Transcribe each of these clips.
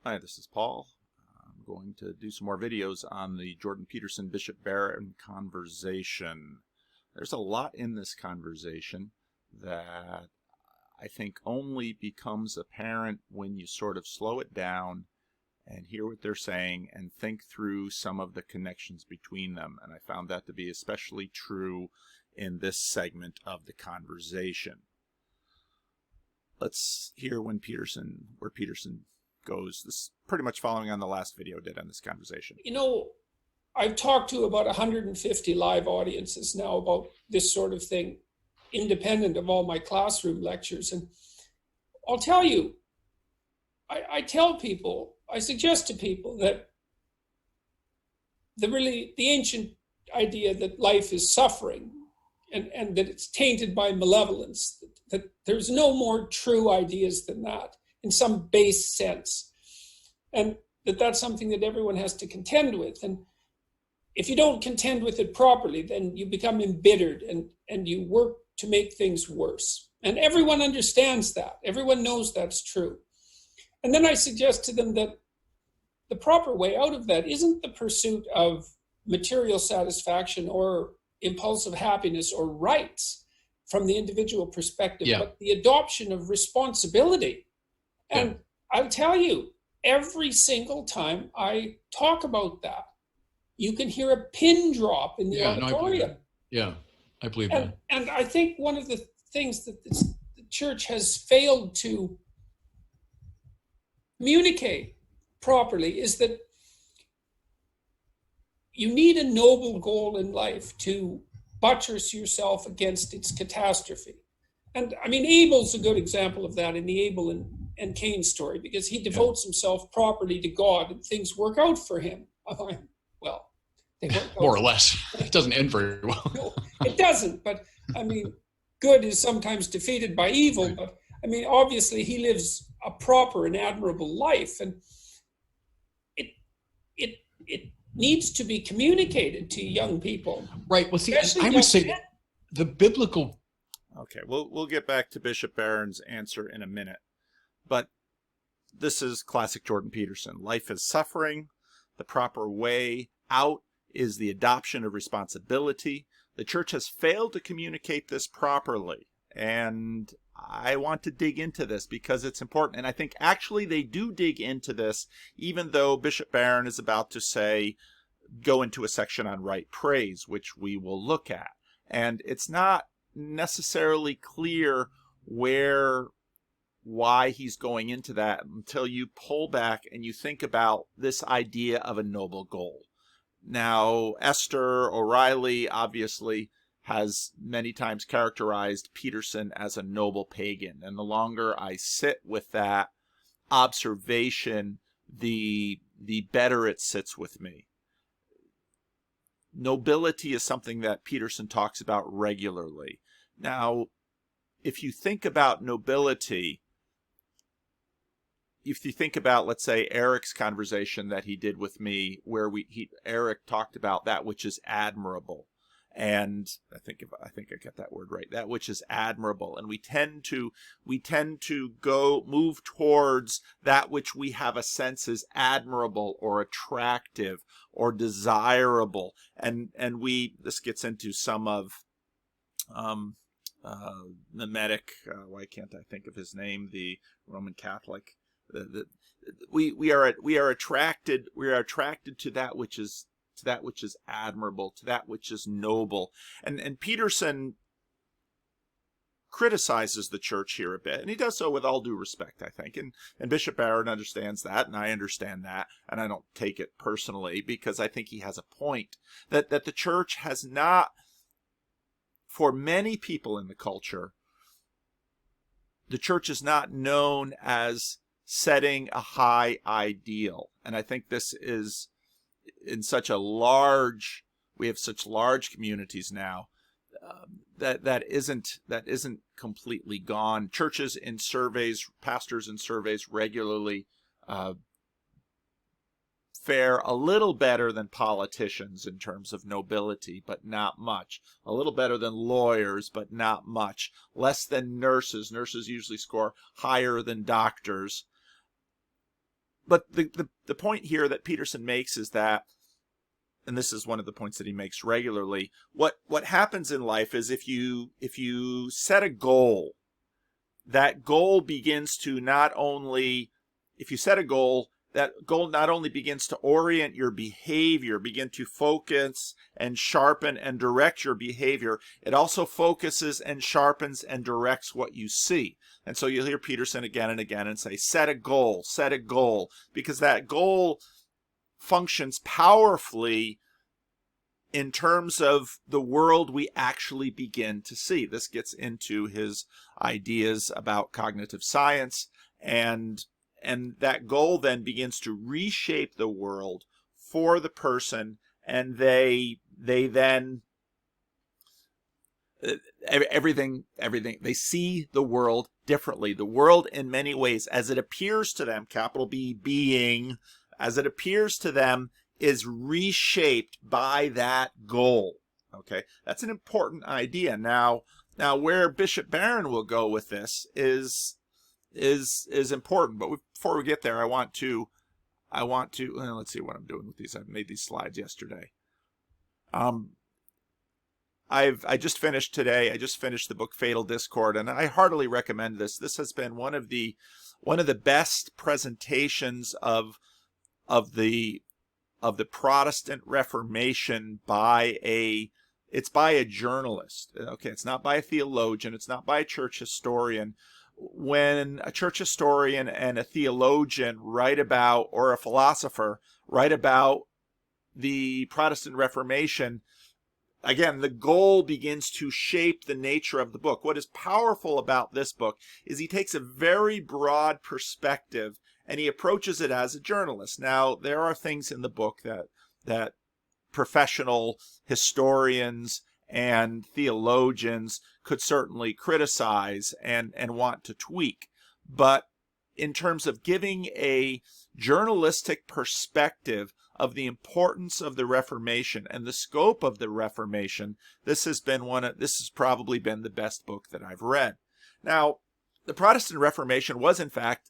Hi, this is Paul. I'm going to do some more videos on the Jordan Peterson Bishop Barron conversation. There's a lot in this conversation that I think only becomes apparent when you sort of slow it down and hear what they're saying and think through some of the connections between them. And I found that to be especially true in this segment of the conversation. Let's hear where Peterson goes. This is pretty much following on the last video I did on this conversation. You know, I've talked to about 150 live audiences now about this sort of thing, independent of all my classroom lectures. And I'll tell you, I tell people, I suggest to people that the ancient idea that life is suffering and that it's tainted by malevolence, that there's no more true ideas than that in some base sense. And that's something that everyone has to contend with. And if you don't contend with it properly, then you become embittered and you work to make things worse. And everyone understands that. Everyone knows that's true. And then I suggest to them that the proper way out of that isn't the pursuit of material satisfaction or impulsive happiness or rights from the individual perspective, but the adoption of responsibility. And I'll tell you, every single time I talk about that, you can hear a pin drop in the auditorium. I believe that. And I think one of the things that the church has failed to communicate properly is that you need a noble goal in life to buttress yourself against its catastrophe. And I mean, Abel's a good example of that in the Abel and Cain story, because he devotes himself properly to God and things work out for him. Well, they work out more or less. It doesn't end very well. No, it doesn't. But I mean, good is sometimes defeated by evil. Right. But I mean, obviously, he lives a proper and admirable life, and it needs to be communicated to young people. Right. Well, see, I would say the biblical. Okay, we'll get back to Bishop Barron's answer in a minute. But this is classic Jordan Peterson. Life is suffering. The proper way out is the adoption of responsibility. The church has failed to communicate this properly. And I want to dig into this because it's important. And I think actually they do dig into this, even though Bishop Barron is about to say, go into a section on right praise, which we will look at. And it's not necessarily clear why he's going into that until you pull back and you think about this idea of a noble goal. Now, Esther O'Reilly obviously has many times characterized Peterson as a noble pagan. And the longer I sit with that observation, the better it sits with me. Nobility is something that Peterson talks about regularly. Now, if you think about nobility, if you think about, let's say, Eric's conversation that he did with me, where Eric talked about that which is admirable, and I think I get that word right, that which is admirable, and we tend to move towards that which we have a sense is admirable or attractive or desirable, and this gets into some of mimetic. Why can't I think of his name? The Roman Catholic. We are attracted to that which is admirable, to that which is noble, and Peterson criticizes the church here a bit, and he does so with all due respect, I think, and Bishop Barron understands that, and I understand that, and I don't take it personally because I think he has a point that the church has not, for many people in the culture, the church is not known as setting a high ideal. And I think this is in such a large, we have such large communities now, that isn't completely gone. Churches in surveys, pastors in surveys regularly fare a little better than politicians in terms of nobility, but not much. A little better than lawyers, but not much. Less than nurses. Nurses usually score higher than doctors. but the point here that Peterson makes is that, and this is one of the points that he makes regularly, what happens in life is if you set a goal, that goal begins to not only, if you set a goal, that goal not only begins to orient your behavior, begin to focus and sharpen and direct your behavior, it also focuses and sharpens and directs what you see. And so you'll hear Peterson again and again and say, set a goal, because that goal functions powerfully in terms of the world we actually begin to see. This gets into his ideas about cognitive science, and that goal then begins to reshape the world for the person, and they then everything they see the world differently. The world in many ways as it appears to them, capital B, being, as it appears to them, is reshaped by that goal. Okay, that's an important idea. Now where Bishop Barron will go with this is important. But before we get there, I want to well, let's see what I'm doing with these. I made these slides yesterday. I just finished today. I just finished the book Fatal Discord, and I heartily recommend this. This has been one of the best presentations of the Protestant Reformation by a journalist. Okay, it's not by a theologian, it's not by a church historian. When a church historian and a theologian write about, or a philosopher write about the Protestant Reformation, again, the goal begins to shape the nature of the book. What is powerful about this book is he takes a very broad perspective and he approaches it as a journalist. Now, there are things in the book that professional historians and theologians could certainly criticize and want to tweak. But in terms of giving a journalistic perspective of the importance of the Reformation and the scope of the Reformation, this has probably been the best book that I've read. Now, the Protestant Reformation was in fact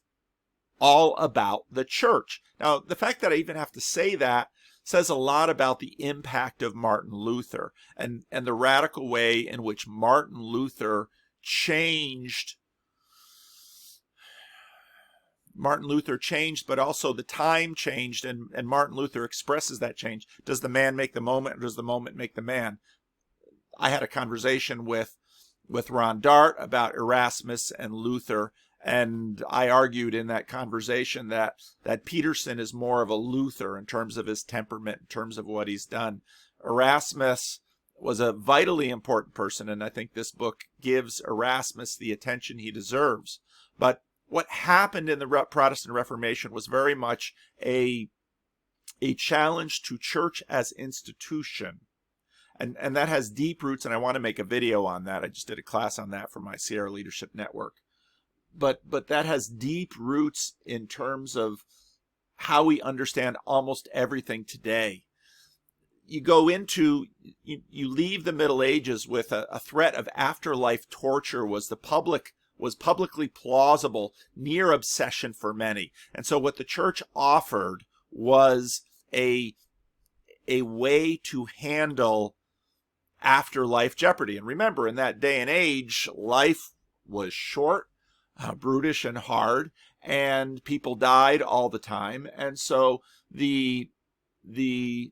all about the church. Now, the fact that I even have to say that says a lot about the impact of Martin Luther and the radical way in which Martin Luther changed, but also the time changed, and Martin Luther expresses that change. Does the man make the moment, or does the moment make the man? I had a conversation with Ron Dart about Erasmus and Luther, and I argued in that conversation that Peterson is more of a Luther in terms of his temperament, in terms of what he's done. Erasmus was a vitally important person, and I think this book gives Erasmus the attention he deserves. But what happened in the Protestant Reformation was very much a challenge to church as institution. And that has deep roots, and I want to make a video on that. I just did a class on that for my Sierra Leadership Network. But that has deep roots in terms of how we understand almost everything today. You leave the Middle Ages with a threat of afterlife torture was publicly plausible, near obsession for many. And so what the church offered was a way to handle afterlife jeopardy. And remember, in that day and age, life was short, brutish and hard, and people died all the time. And so the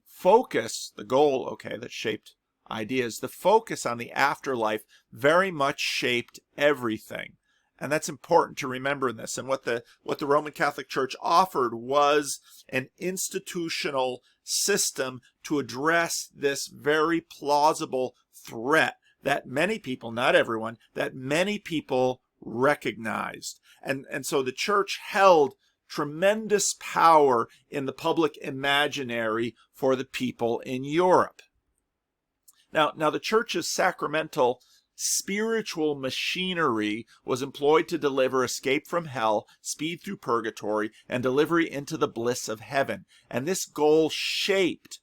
focus, the goal, okay, that shaped ideas, the focus on the afterlife very much shaped everything. And that's important to remember in this. And what the Roman Catholic Church offered was an institutional system to address this very plausible threat that many people, not everyone, that many people recognized. And so the church held tremendous power in the public imaginary for the people in Europe. Now the church's sacramental spiritual machinery was employed to deliver escape from hell, speed through purgatory, and delivery into the bliss of heaven. And this goal shaped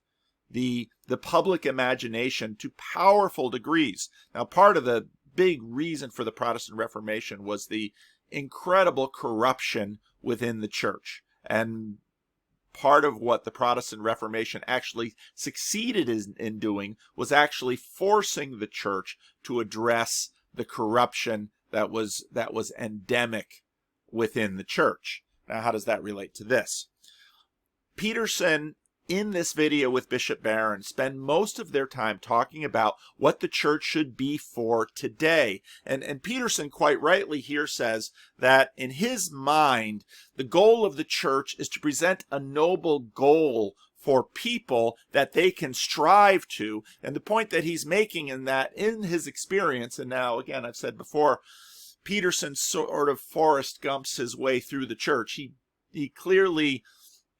the public imagination to powerful degrees. Now, part of the big reason for the Protestant Reformation was the incredible corruption within the church. And part of what the Protestant Reformation actually succeeded in doing was actually forcing the church to address the corruption that was endemic within the church. Now, how does that relate to this? Peterson, in this video with Bishop Barron, spend most of their time talking about what the church should be for today. And Peterson quite rightly here says that in his mind, the goal of the church is to present a noble goal for people that they can strive to. And the point that he's making in that, in his experience, and now again, I've said before, Peterson sort of Forrest Gumps his way through the church. He clearly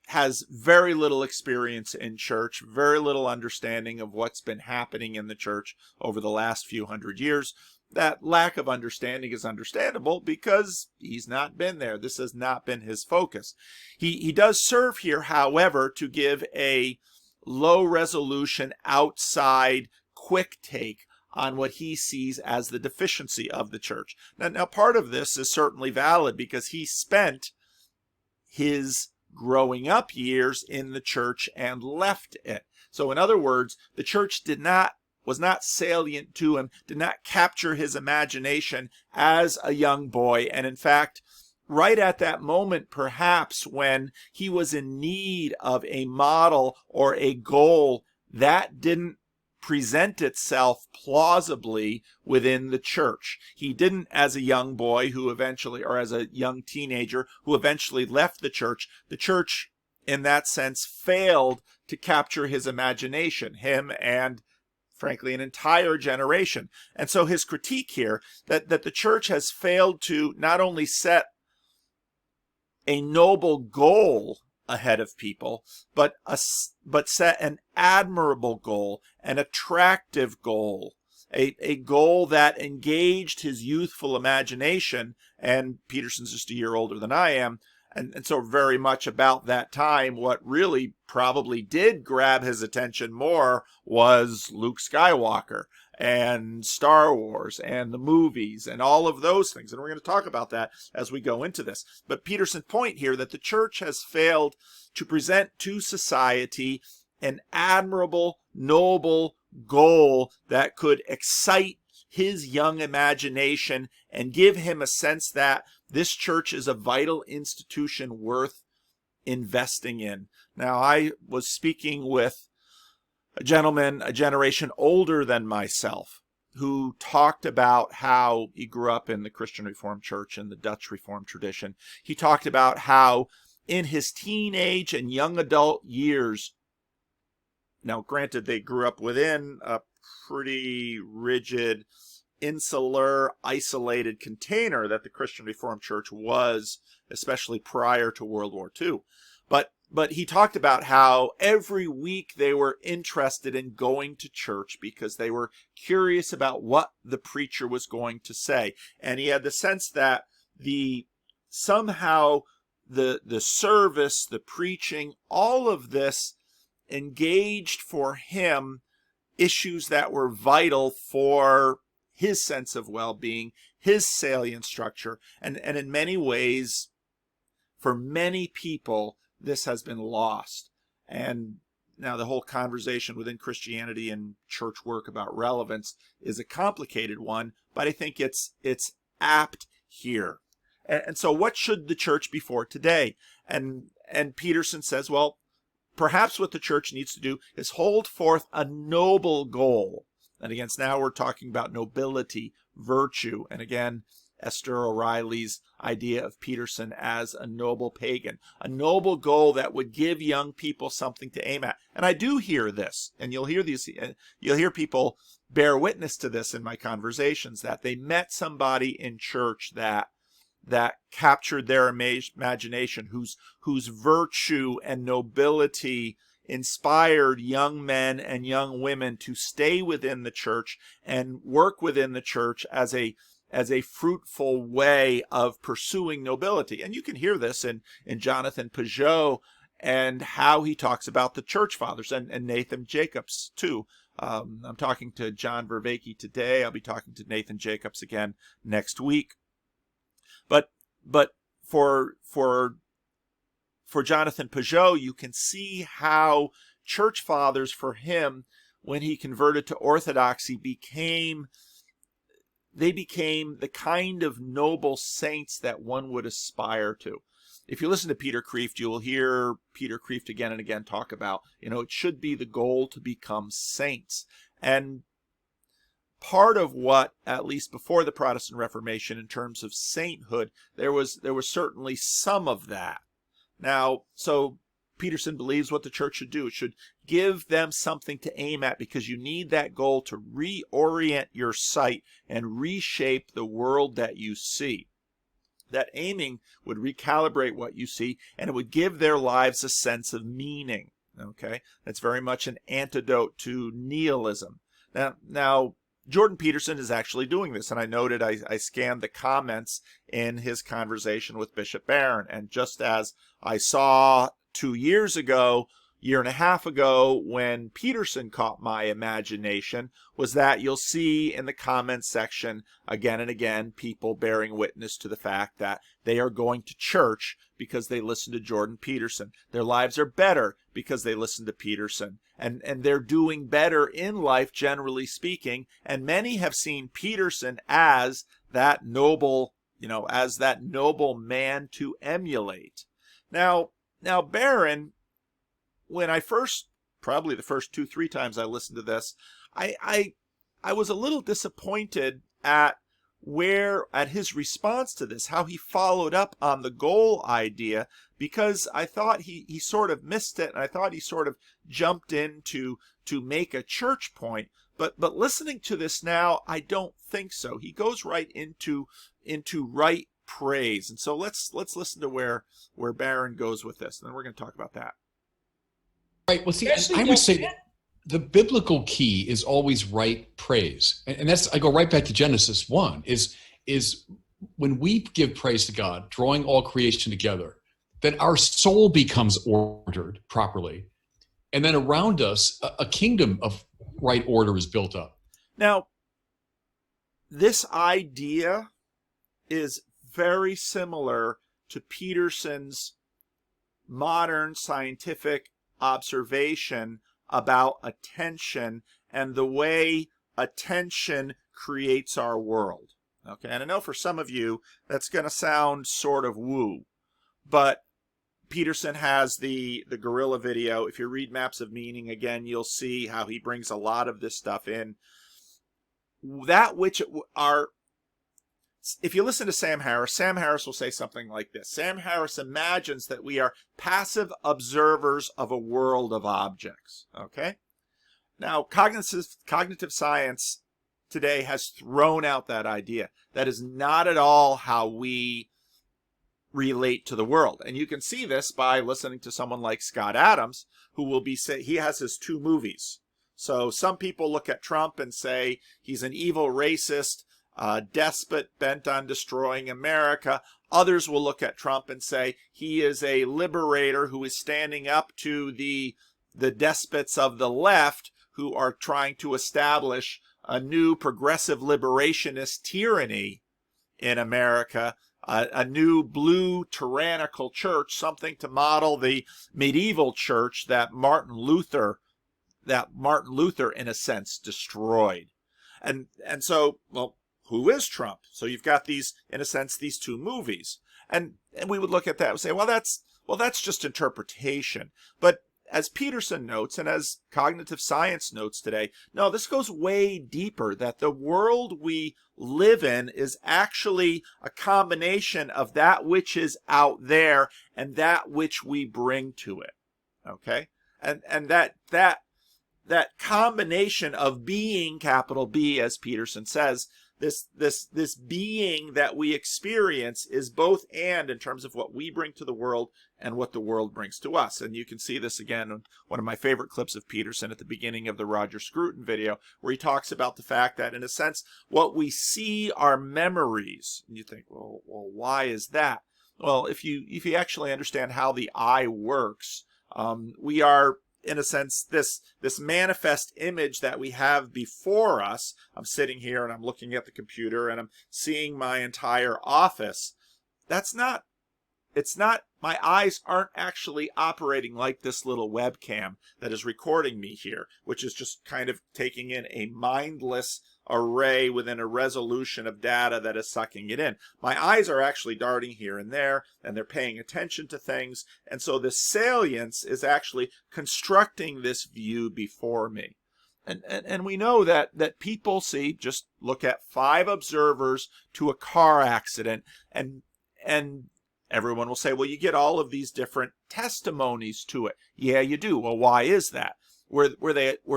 has very little experience in church, very little understanding of what's been happening in the church over the last few hundred years. That lack of understanding is understandable because he's not been there. This has not been his focus. He does serve here, however, to give a low resolution, outside, quick take on what he sees as the deficiency of the church. Now part of this is certainly valid because he spent his growing up years in the church and left it. So in other words, the church was not salient to him, did not capture his imagination as a young boy. And in fact, right at that moment, perhaps when he was in need of a model or a goal, that didn't present itself plausibly within the church. He didn't, as a young boy who eventually, or as a young teenager who eventually left the church in that sense failed to capture his imagination, him and frankly an entire generation. And so his critique here that the church has failed to not only set a noble goal ahead of people, but set an admirable goal, an attractive goal, a goal that engaged his youthful imagination. And Peterson's just a year older than I am, and so very much about that time, what really probably did grab his attention more was Luke Skywalker and Star Wars and the movies and all of those things. And we're going to talk about that as we go into this. But Peterson's point here that the church has failed to present to society an admirable, noble goal that could excite his young imagination and give him a sense that this church is a vital institution worth investing in. Now, I was speaking with a gentleman a generation older than myself who talked about how he grew up in the Christian Reformed Church and the Dutch Reformed tradition. He talked about how in his teenage and young adult years, now granted they grew up within a pretty rigid, insular, isolated container that the Christian Reformed Church was, especially prior to World War II. But he talked about how every week they were interested in going to church because they were curious about what the preacher was going to say. And he had the sense that somehow the service, the preaching, all of this engaged for him issues that were vital for his sense of well-being, his salient structure. And in many ways, for many people, this has been lost. And now the whole conversation within Christianity and church work about relevance is a complicated one, but I think it's apt here. And so what should the church be for today? And Peterson says, well, perhaps what the church needs to do is hold forth a noble goal. And again, now we're talking about nobility, virtue, and again, Esther O'Reilly's idea of Peterson as a noble pagan, a noble goal that would give young people something to aim at. And I do hear this, and you'll hear people bear witness to this in my conversations, that they met somebody in church that captured their imagination, whose virtue and nobility inspired young men and young women to stay within the church and work within the church as a fruitful way of pursuing nobility. And you can hear this in Jonathan Peugeot and how he talks about the church fathers and Nathan Jacobs too. I'm talking to John Vervaeke today. I'll be talking to Nathan Jacobs again next week. But for for Jonathan Peugeot, you can see how church fathers, for him, when he converted to Orthodoxy, became the kind of noble saints that one would aspire to. If you listen to Peter Kreeft, you will hear Peter Kreeft again and again talk about, it should be the goal to become saints. And part of what, at least before the Protestant Reformation, in terms of sainthood, there was certainly some of that. Now, so Peterson believes what the church should do. It should give them something to aim at, because you need that goal to reorient your sight and reshape the world that you see. That aiming would recalibrate what you see, and it would give their lives a sense of meaning. Okay, that's very much an antidote to nihilism. Now Jordan Peterson is actually doing this, and I noted I scanned the comments in his conversation with Bishop Barron, and just as I saw 2 years ago, year and a half ago, when Peterson caught my imagination, was that you'll see in the comments section again and again people bearing witness to the fact that they are going to church because they listen to Jordan Peterson. Their lives are better because they listen to Peterson. And they're doing better in life, generally speaking. And many have seen Peterson as that noble, as that noble man to emulate. Now Barron, when I probably the first 2-3 times I listened to this, I was a little disappointed at his response to this, how he followed up on the goal idea, because I thought he sort of missed it, and I thought he sort of jumped in to make a church point. But listening to this now, I don't think so. He goes right into right praise. And so let's listen to where Barron goes with this, and then we're going to talk about that. Right. Well, see, I would say the biblical key is always right praise. And that's, I go right back to Genesis 1, is when we give praise to God, drawing all creation together, then our soul becomes ordered properly. And then around us, a kingdom of right order is built up. Now, this idea is very similar to Peterson's modern scientific observation about attention and the way attention creates our world. Okay, and I know for some of you that's going to sound sort of woo, but Peterson has the gorilla video. If you read Maps of Meaning again, you'll see how he brings a lot of this stuff in. That which are, if you listen to Sam Harris will say something like this. Sam Harris imagines that we are passive observers of a world of objects. Okay? Now, cognitive science today has thrown out that idea. That is not at all how we relate to the world. And you can see this by listening to someone like Scott Adams, who will he has his 2 movies. So some people look at Trump and say he's an evil racist, despot bent on destroying America. Others will look at Trump and say he is a liberator who is standing up to the despots of the left who are trying to establish a new progressive liberationist tyranny in America, a new blue tyrannical church, something to model the medieval church that Martin Luther in a sense destroyed. And so, well, who is Trump? So you've got these, in a sense, these 2 movies. And we would look at that and say, well, that's just interpretation. But as Peterson notes, and as cognitive science notes today, no, this goes way deeper, that the world we live in is actually a combination of that which is out there and that which we bring to it. Okay? And that combination of being, capital B, as Peterson says, this being that we experience is both and in terms of what we bring to the world and what the world brings to us. And you can see this again in one of my favorite clips of Peterson at the beginning of the Roger Scruton video, where he talks about the fact that, in a sense, what we see are memories. And you think, well, why is that? Well, if you actually understand how the eye works, we are, in a sense, this manifest image that we have before us. I'm sitting here and I'm looking at the computer and I'm seeing my entire office. That's not my eyes aren't actually operating like this little webcam that is recording me here, which is just kind of taking in a mindless array within a resolution of data that is sucking it in. My eyes are actually darting here and there, and they're paying attention to things. And so the salience is actually constructing this view before me. And we know that people see, just look at 5 observers to a car accident, and everyone will say, well, you get all of these different testimonies to it. Yeah, you do. Well, why is that? Were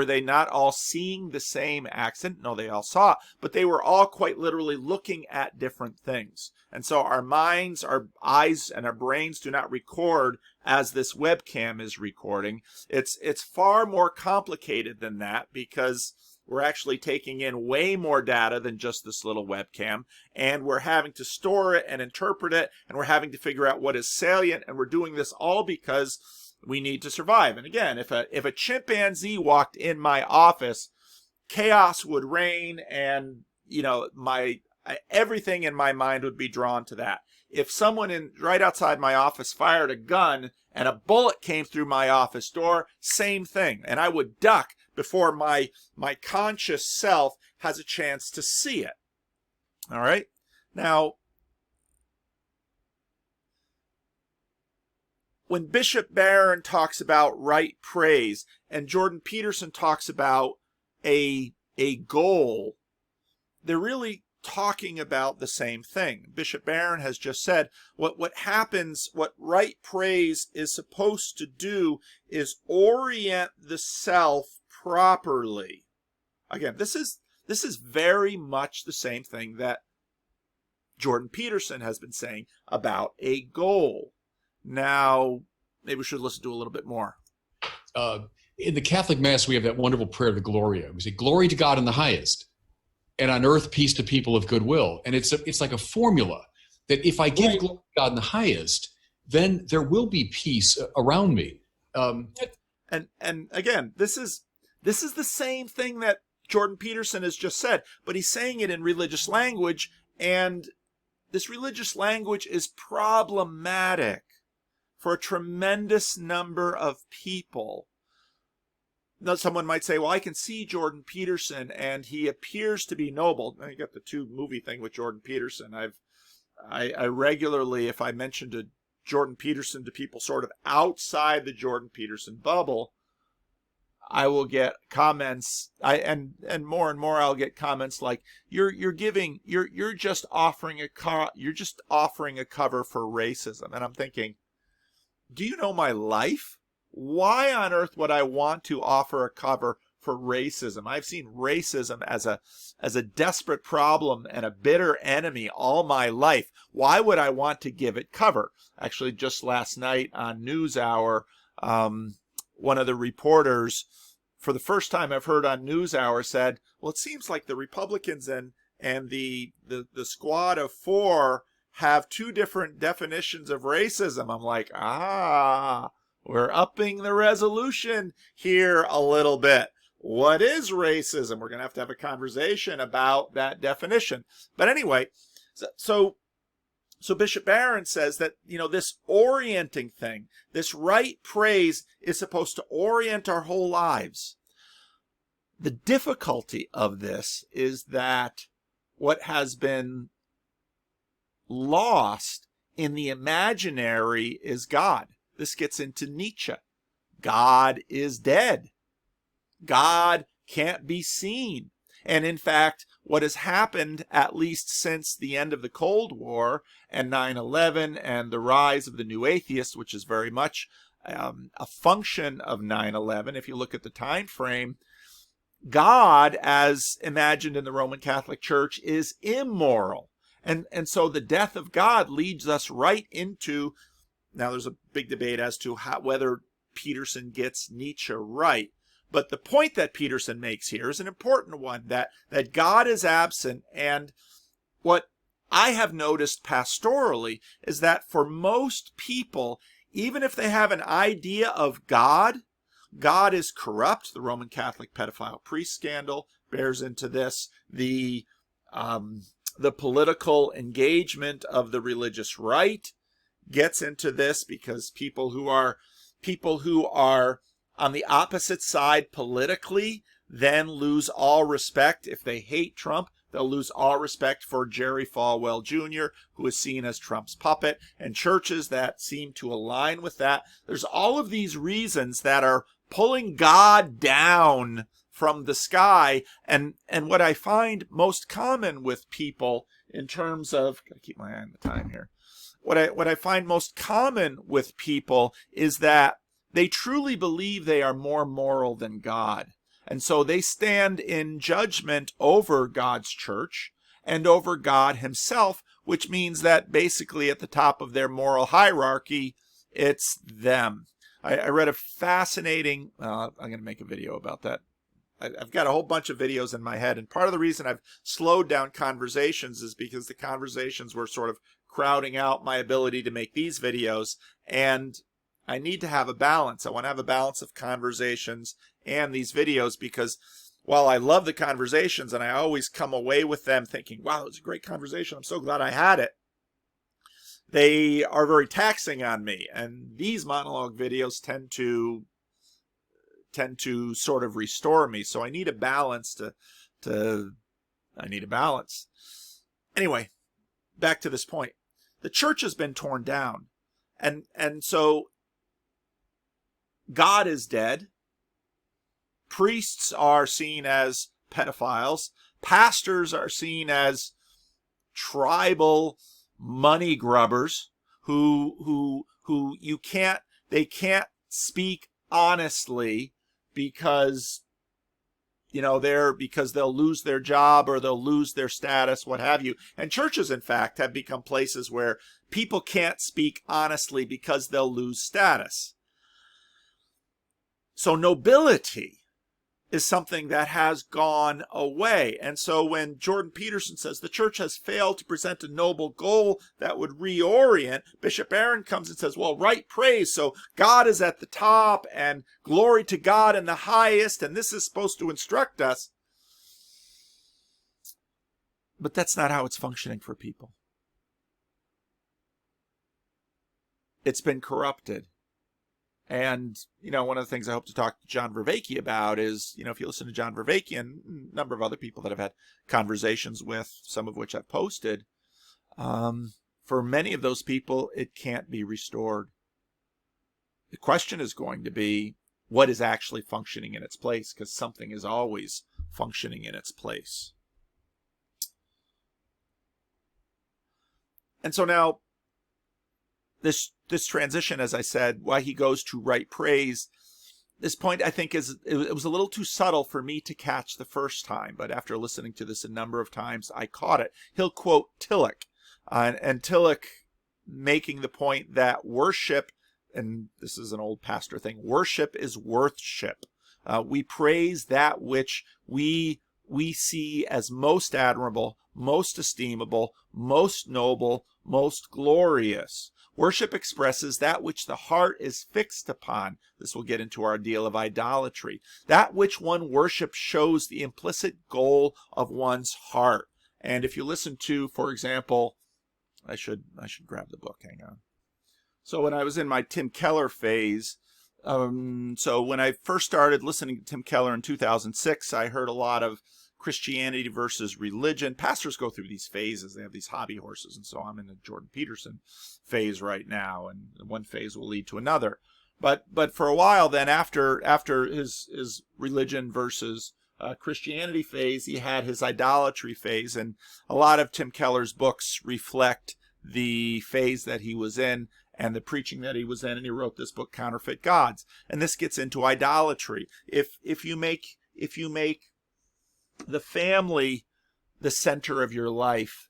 they not all seeing the same accident? No, they all saw it, but they were all quite literally looking at different things. And so our minds, our eyes, and our brains do not record as this webcam is recording. It's far more complicated than that, because we're actually taking in way more data than just this little webcam, and we're having to store it and interpret it, and we're having to figure out what is salient, and we're doing this all because we need to survive. And again, if a chimpanzee walked in my office, chaos would reign, and everything in my mind would be drawn to that. If someone right outside my office fired a gun and a bullet came through my office door, same thing, and I would duck before my conscious self has a chance to see it. All right? Now, when Bishop Barron talks about right praise and Jordan Peterson talks about a goal, they're really talking about the same thing. Bishop Barron has just said what right praise is supposed to do is orient the self properly. Again, this is very much the same thing that Jordan Peterson has been saying about a goal. Now, maybe we should listen to a little bit more. In the Catholic Mass, we have that wonderful prayer, the Gloria. We say, "Glory to God in the highest, and on earth peace to people of good will." And it's like a formula that if I give glory to God in the highest, then there will be peace around me. And again, this is the same thing that Jordan Peterson has just said, but he's saying it in religious language, and this religious language is problematic for a tremendous number of people. Now, someone might say, well, I can see Jordan Peterson, and he appears to be noble. Now, you got the 2 movie thing with Jordan Peterson. I regularly, if I mention Jordan Peterson to people sort of outside the Jordan Peterson bubble, I will get comments. And more I'll get comments like, you're just offering a cover for racism. And I'm thinking, do you know my life? Why on earth would I want to offer a cover for racism? I've seen racism as a desperate problem and a bitter enemy all my life. Why would I want to give it cover? Actually, just last night on NewsHour, one of the reporters, for the first time I've heard on NewsHour, said, well, it seems like the Republicans and the squad of 4 have 2 different definitions of racism. I'm like, we're upping the resolution here a little bit. What is racism? We're going to have a conversation about that definition. But anyway, so Bishop Barron says that, this orienting thing, this right praise is supposed to orient our whole lives. The difficulty of this is that what has been lost in the imaginary is God. This gets into Nietzsche. God is dead. God can't be seen. And in fact, what has happened, at least since the end of the Cold War and 9/11 and the rise of the new atheist, which is very much a function of 9/11, if you look at the time frame, God, as imagined in the Roman Catholic Church, is immoral. And so the death of God leads us right into, now there's a big debate as to whether Peterson gets Nietzsche right. But the point that Peterson makes here is an important one, that God is absent. And what I have noticed pastorally is that for most people, even if they have an idea of God, God is corrupt. The Roman Catholic pedophile priest scandal bears into this. The political engagement of the religious right gets into this because people who are on the opposite side politically then lose all respect. If they hate Trump, they'll lose all respect for Jerry Falwell Jr., who is seen as Trump's puppet, and churches that seem to align with that. There's all of these reasons that are pulling God down from the sky. And what I find most common with people in terms of, gotta keep my eye on the time here. What I find most common with people is that they truly believe they are more moral than God. And so they stand in judgment over God's church and over God himself, which means that basically at the top of their moral hierarchy, it's them. I read a fascinating, I'm going to make a video about that. I've got a whole bunch of videos in my head, and part of the reason I've slowed down conversations is because the conversations were sort of crowding out my ability to make these videos, and I need to have a balance. I want to have a balance of conversations and these videos, because while I love the conversations and I always come away with them thinking, wow, it was a great conversation, I'm so glad I had it, they are very taxing on me. And these monologue videos tend to sort of restore me. So I need a balance I need a balance. Anyway, back to this point. The church has been torn down. And so God is dead. Priests are seen as pedophiles. Pastors are seen as tribal money grubbers who they can't speak honestly because they'll lose their job or they'll lose their status, what have you. And churches, in fact, have become places where people can't speak honestly because they'll lose status. So nobility is something that has gone away. And so when Jordan Peterson says the church has failed to present a noble goal that would reorient, Bishop Barron comes and says, well, right praise. So God is at the top and glory to God in the highest. And this is supposed to instruct us. But that's not how it's functioning for people. It's been corrupted. And, one of the things I hope to talk to John Vervaeke about is, if you listen to John Vervaeke and a number of other people that I've had conversations with, some of which I've posted, for many of those people, it can't be restored. The question is going to be, what is actually functioning in its place? Because something is always functioning in its place. And so now, this transition, as I said, why he goes to right praise, this point I think it was a little too subtle for me to catch the first time, but after listening to this a number of times, I caught it. He'll quote Tillich, and Tillich making the point that worship, and this is an old pastor thing, worship is worthship. We praise that which we see as most admirable, most estimable, most noble, most glorious. Worship expresses that which the heart is fixed upon. This will get into our deal of idolatry. That which one worships shows the implicit goal of one's heart. And if you listen to, for example, I should grab the book, hang on. So when I was in my Tim Keller phase, so when I first started listening to Tim Keller in 2006, I heard a lot of Christianity versus religion. Pastors go through these phases. They have these hobby horses. And so I'm in the Jordan Peterson phase right now. And one phase will lead to another. But for a while then, after his religion versus Christianity phase, he had his idolatry phase. And a lot of Tim Keller's books reflect the phase that he was in and the preaching that he was in. And he wrote this book, Counterfeit Gods. And this gets into idolatry. If you make the family the center of your life,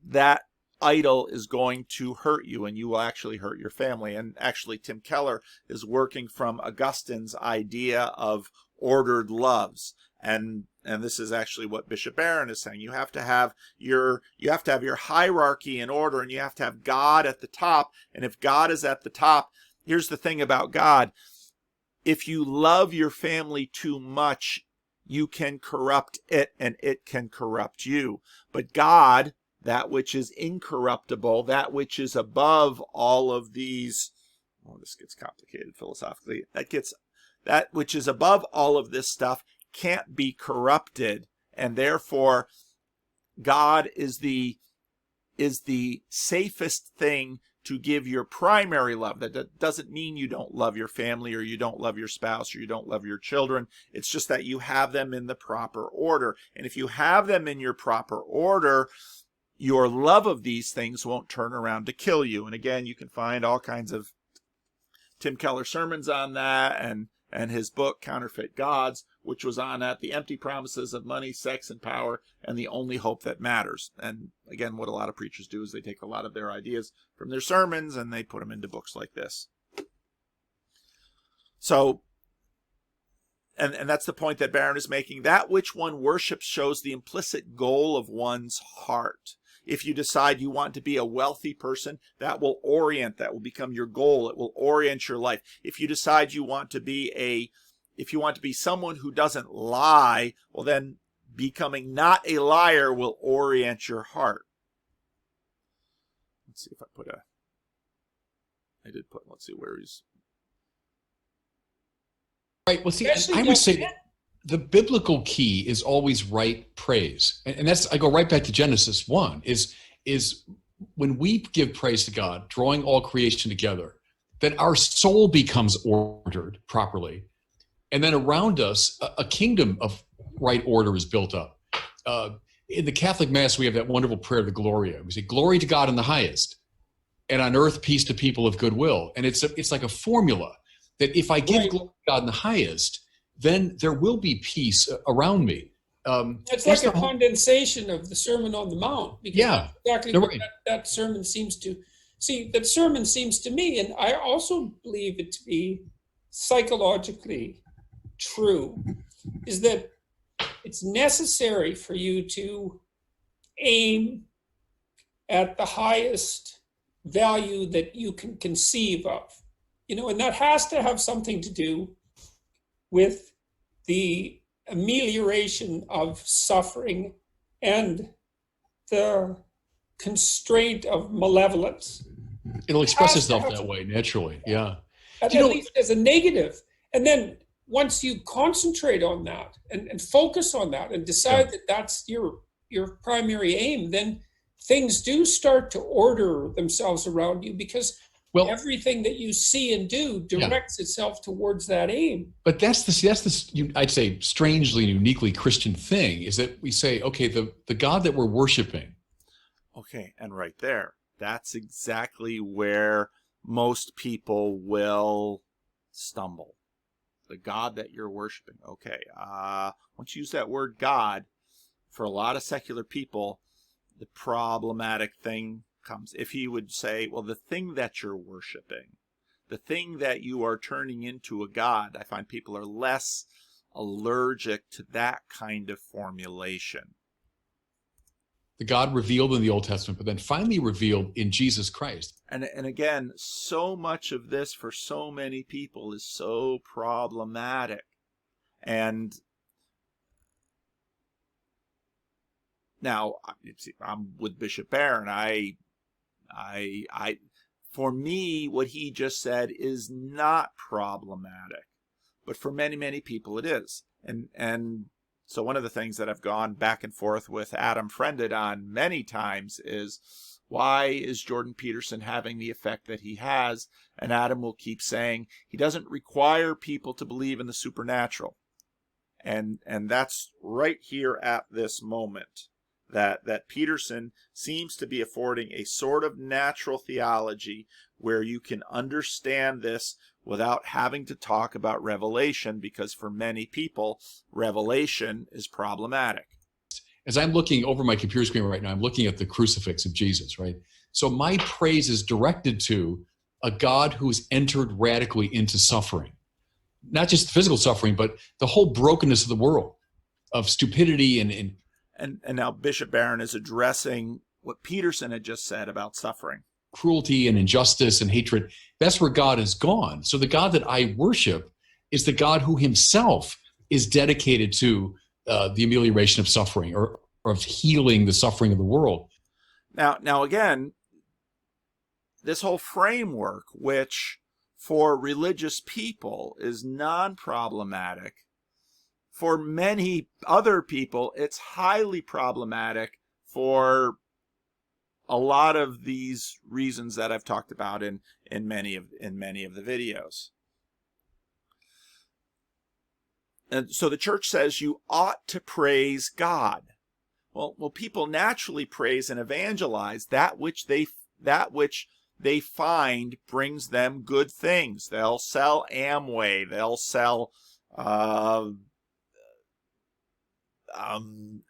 that idol is going to hurt you, and you will actually hurt your family. And actually, Tim Keller is working from Augustine's idea of ordered loves, and this is actually what Bishop Barron is saying. You have to have your hierarchy in order, and you have to have God at the top. And if God is at the top, here's the thing about God: if you love your family too much, you can corrupt it and it can corrupt you. But God that which is incorruptible, that which is above all of these. Oh, this gets complicated philosophically. That which is above all of this stuff can't be corrupted, and therefore God is the safest thing to give your primary love. That doesn't mean you don't love your family, or you don't love your spouse, or you don't love your children. It's just that you have them in the proper order. And if you have them in your proper order, your love of these things won't turn around to kill you. And again, you can find all kinds of Tim Keller sermons on that, and his book, Counterfeit Gods, which was on that, the empty promises of money, sex, and power, and the only hope that matters. And again, what a lot of preachers do is they take a lot of their ideas from their sermons and they put them into books like this. So, and that's the point that Barron is making. That which one worships shows the implicit goal of one's heart. If you decide you want to be a wealthy person, that will become your goal. It will orient your life. If you decide you want to be someone who doesn't lie, well, then becoming not a liar will orient your heart. Let's see if let's see where he's. Right. Well, see, I would say the biblical key is always right praise. And that's, I go right back to Genesis 1, is when we give praise to God, drawing all creation together, then our soul becomes ordered properly. And then around us, a kingdom of right order is built up. In the Catholic Mass, we have that wonderful prayer, the Gloria. We say, glory to God in the highest, and on earth, peace to people of goodwill. And it's like a formula that if I give glory to God in the highest, then there will be peace around me. It's like a condensation of the Sermon on the Mount. Because that's exactly what that sermon seems to. See, that sermon seems to me, and I also believe it to be psychologically true, is that it's necessary for you to aim at the highest value that you can conceive of. And that has to have something to do with the amelioration of suffering and the constraint of malevolence. It'll express itself that way naturally, yeah. At least as a negative. And then once you concentrate on that and focus on that and decide that that's your primary aim, then things do start to order themselves around you, because everything that you see and do directs itself towards that aim. But that's the I'd say strangely, uniquely Christian thing, is that we say, okay, the God that we're worshiping. Okay, and right there, that's exactly where most people will stumble. The God that you're worshiping. Okay, once you use that word God, for a lot of secular people, the problematic thing comes. If he would say, well, the thing that you're worshiping, the thing that you are turning into a God, I find people are less allergic to that kind of formulation. The God revealed in the Old Testament, but then finally revealed in Jesus Christ. And again, so much of this for so many people is so problematic. And now, I'm with Bishop Barron. For me, what he just said is not problematic, but for many, many people it is. And so one of the things that I've gone back and forth with Adam Friended on many times is, why is Jordan Peterson having the effect that he has? And Adam will keep saying he doesn't require people to believe in the supernatural. And that's right here at this moment. That Peterson seems to be affording a sort of natural theology where you can understand this without having to talk about revelation, because for many people, revelation is problematic. As I'm looking over my computer screen right now, I'm looking at the crucifix of Jesus, right? So my praise is directed to a God who has entered radically into suffering. Not just physical suffering, but the whole brokenness of the world, of stupidity and now Bishop Barron is addressing what Peterson had just said about suffering. Cruelty and injustice and hatred. That's where God is gone. So the God that I worship is the God who himself is dedicated to the amelioration of suffering, or of healing the suffering of the world. Now again, this whole framework, which for religious people is non-problematic, for many other people it's highly problematic for a lot of these reasons that I've talked about in many of the videos. And so the church says you ought to praise God. Well, people naturally praise and evangelize that which they find brings them good things. They'll sell Amway. They'll sell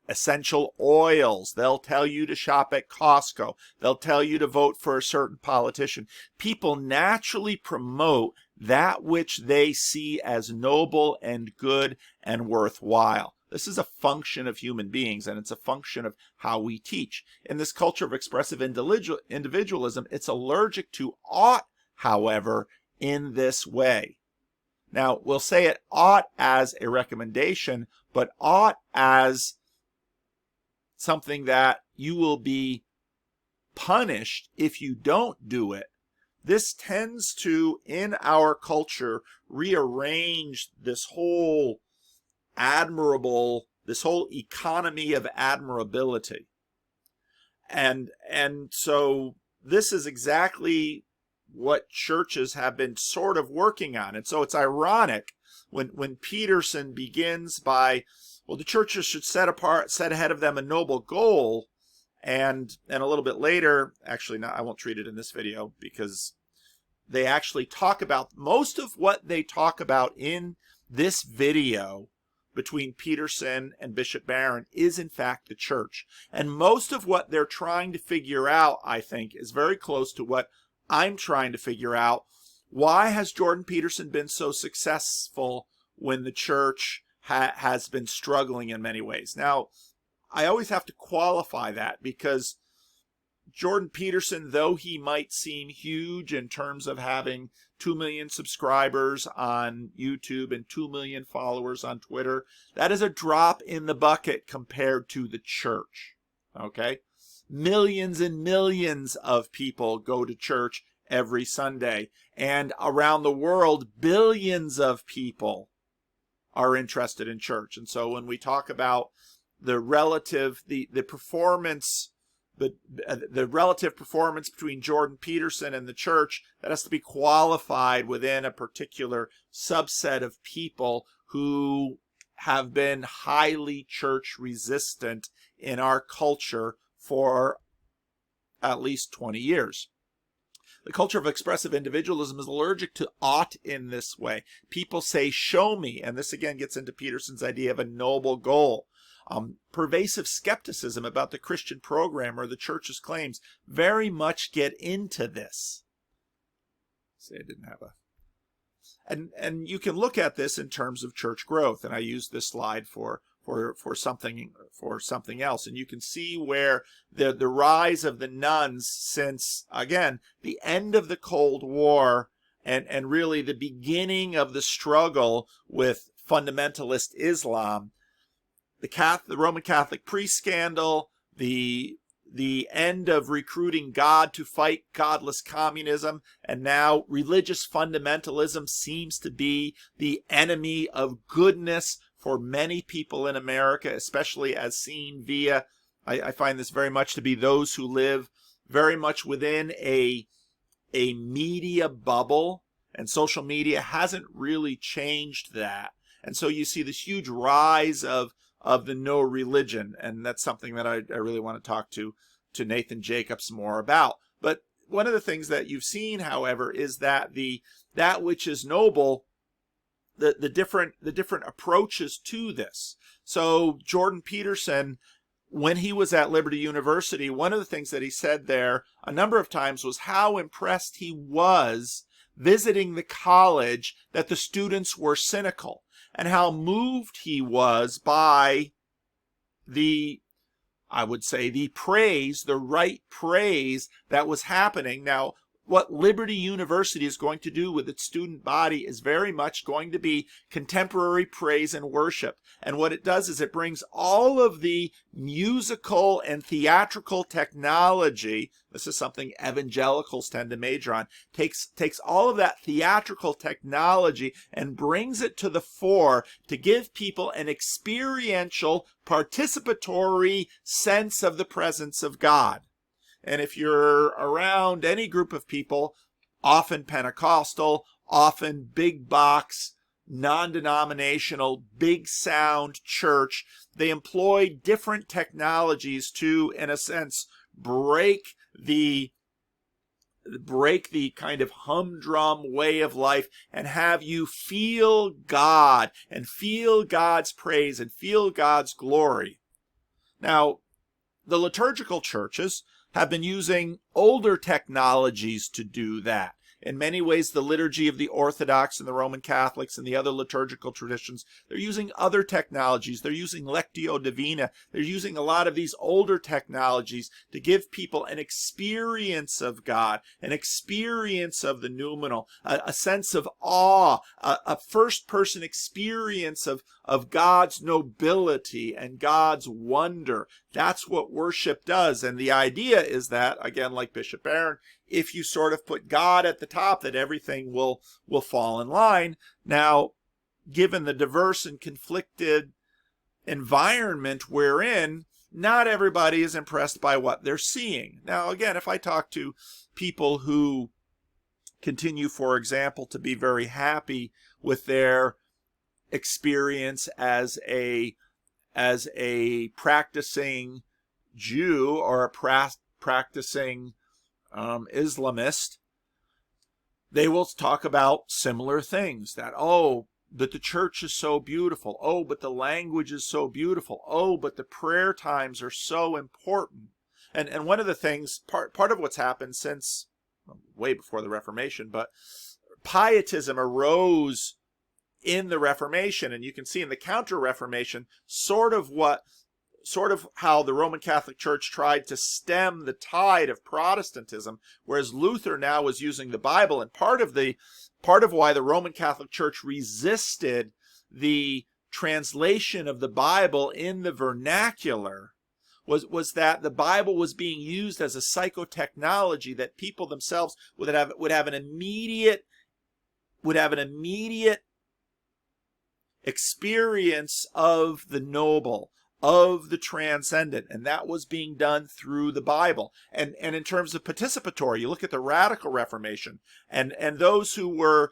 essential oils. They'll tell you to shop at Costco. They'll tell you to vote for a certain politician. People naturally promote that which they see as noble and good and worthwhile. This is a function of human beings, and it's a function of how we teach. In this culture of expressive individualism, it's allergic to ought, however, in this way. Now, we'll say it ought as a recommendation, but ought as something that you will be punished if you don't do it. This tends to, in our culture, rearrange this whole economy of admirability. And so this is exactly what churches have been sort of working on. And so it's ironic when Peterson begins by, well, the churches should set ahead of them a noble goal, and a little bit later, actually, no, I won't treat it in this video, because they actually talk about, most of what they talk about in this video between Peterson and Bishop Barron is in fact the church. And most of what they're trying to figure out, I think, is very close to what I'm trying to figure out. Why has Jordan Peterson been so successful when the church has been struggling in many ways? Now, I always have to qualify that, because Jordan Peterson, though he might seem huge in terms of having 2 million subscribers on YouTube and 2 million followers on Twitter, that is a drop in the bucket compared to the church. Okay? Millions and millions of people go to church every Sunday, and around the world, billions of people are interested in church. And so when we talk about the relative performance, the relative performance between Jordan Peterson and the church, that has to be qualified within a particular subset of people who have been highly church resistant in our culture for at least 20 years. The culture of expressive individualism is allergic to ought in this way. People say, show me, and this again gets into Peterson's idea of a noble goal. Pervasive skepticism about the Christian program or the church's claims very much get into this. See, I didn't have a... And you can look at this in terms of church growth, and I used this slide for something else, and you can see where the rise of the nuns since, again, the end of the Cold War and really the beginning of the struggle with fundamentalist Islam, the Roman Catholic priest scandal, the end of recruiting God to fight godless communism, and now religious fundamentalism seems to be the enemy of goodness for many people in America, especially as seen via, I find this very much to be those who live very much within a media bubble, and social media hasn't really changed that. And so you see this huge rise of the no religion, and that's something that I really want to talk to Nathan Jacobs more about. But one of the things that you've seen, however, is that that which is noble, the different approaches to this. So Jordan Peterson, when he was at Liberty University, one of the things that he said there a number of times was how impressed he was visiting the college that the students were cynical, and how moved he was by I would say the right praise that was happening. Now, what Liberty University is going to do with its student body is very much going to be contemporary praise and worship. And what it does is it brings all of the musical and theatrical technology. This is something evangelicals tend to major on. Takes all of that theatrical technology and brings it to the fore to give people an experiential, participatory sense of the presence of God. And if you're around any group of people, often Pentecostal, often big box, non-denominational, big sound church, they employ different technologies to, in a sense, break the kind of humdrum way of life and have you feel God and feel God's praise and feel God's glory. Now, the liturgical churches have been using older technologies to do that. In many ways, the liturgy of the Orthodox and the Roman Catholics and the other liturgical traditions, they're using other technologies. They're using Lectio Divina. They're using a lot of these older technologies to give people an experience of God, an experience of the noumenal, a sense of awe, a first-person experience of God's nobility and God's wonder. That's what worship does. And the idea is that, again, like Bishop Barron, if you sort of put God at the top, that everything will fall in line. Now, given the diverse and conflicted environment we're in, not everybody is impressed by what they're seeing. Now, again, if I talk to people who continue, for example, to be very happy with their experience as a practicing Jew or a practicing Islamist, they will talk about similar things, that, oh, but the church is so beautiful. Oh, but the language is so beautiful. Oh, but the prayer times are so important. And one of the things, part of what's happened since, way before the Reformation, but pietism arose in the Reformation, and you can see in the Counter-Reformation sort of how the Roman Catholic Church tried to stem the tide of Protestantism, whereas Luther now was using the Bible. And part of why the Roman Catholic Church resisted the translation of the Bible in the vernacular was that the Bible was being used as a psychotechnology that people themselves would have an immediate experience of the noble, of the transcendent, and that was being done through the Bible. And in terms of participatory, you look at the Radical Reformation, and those who were,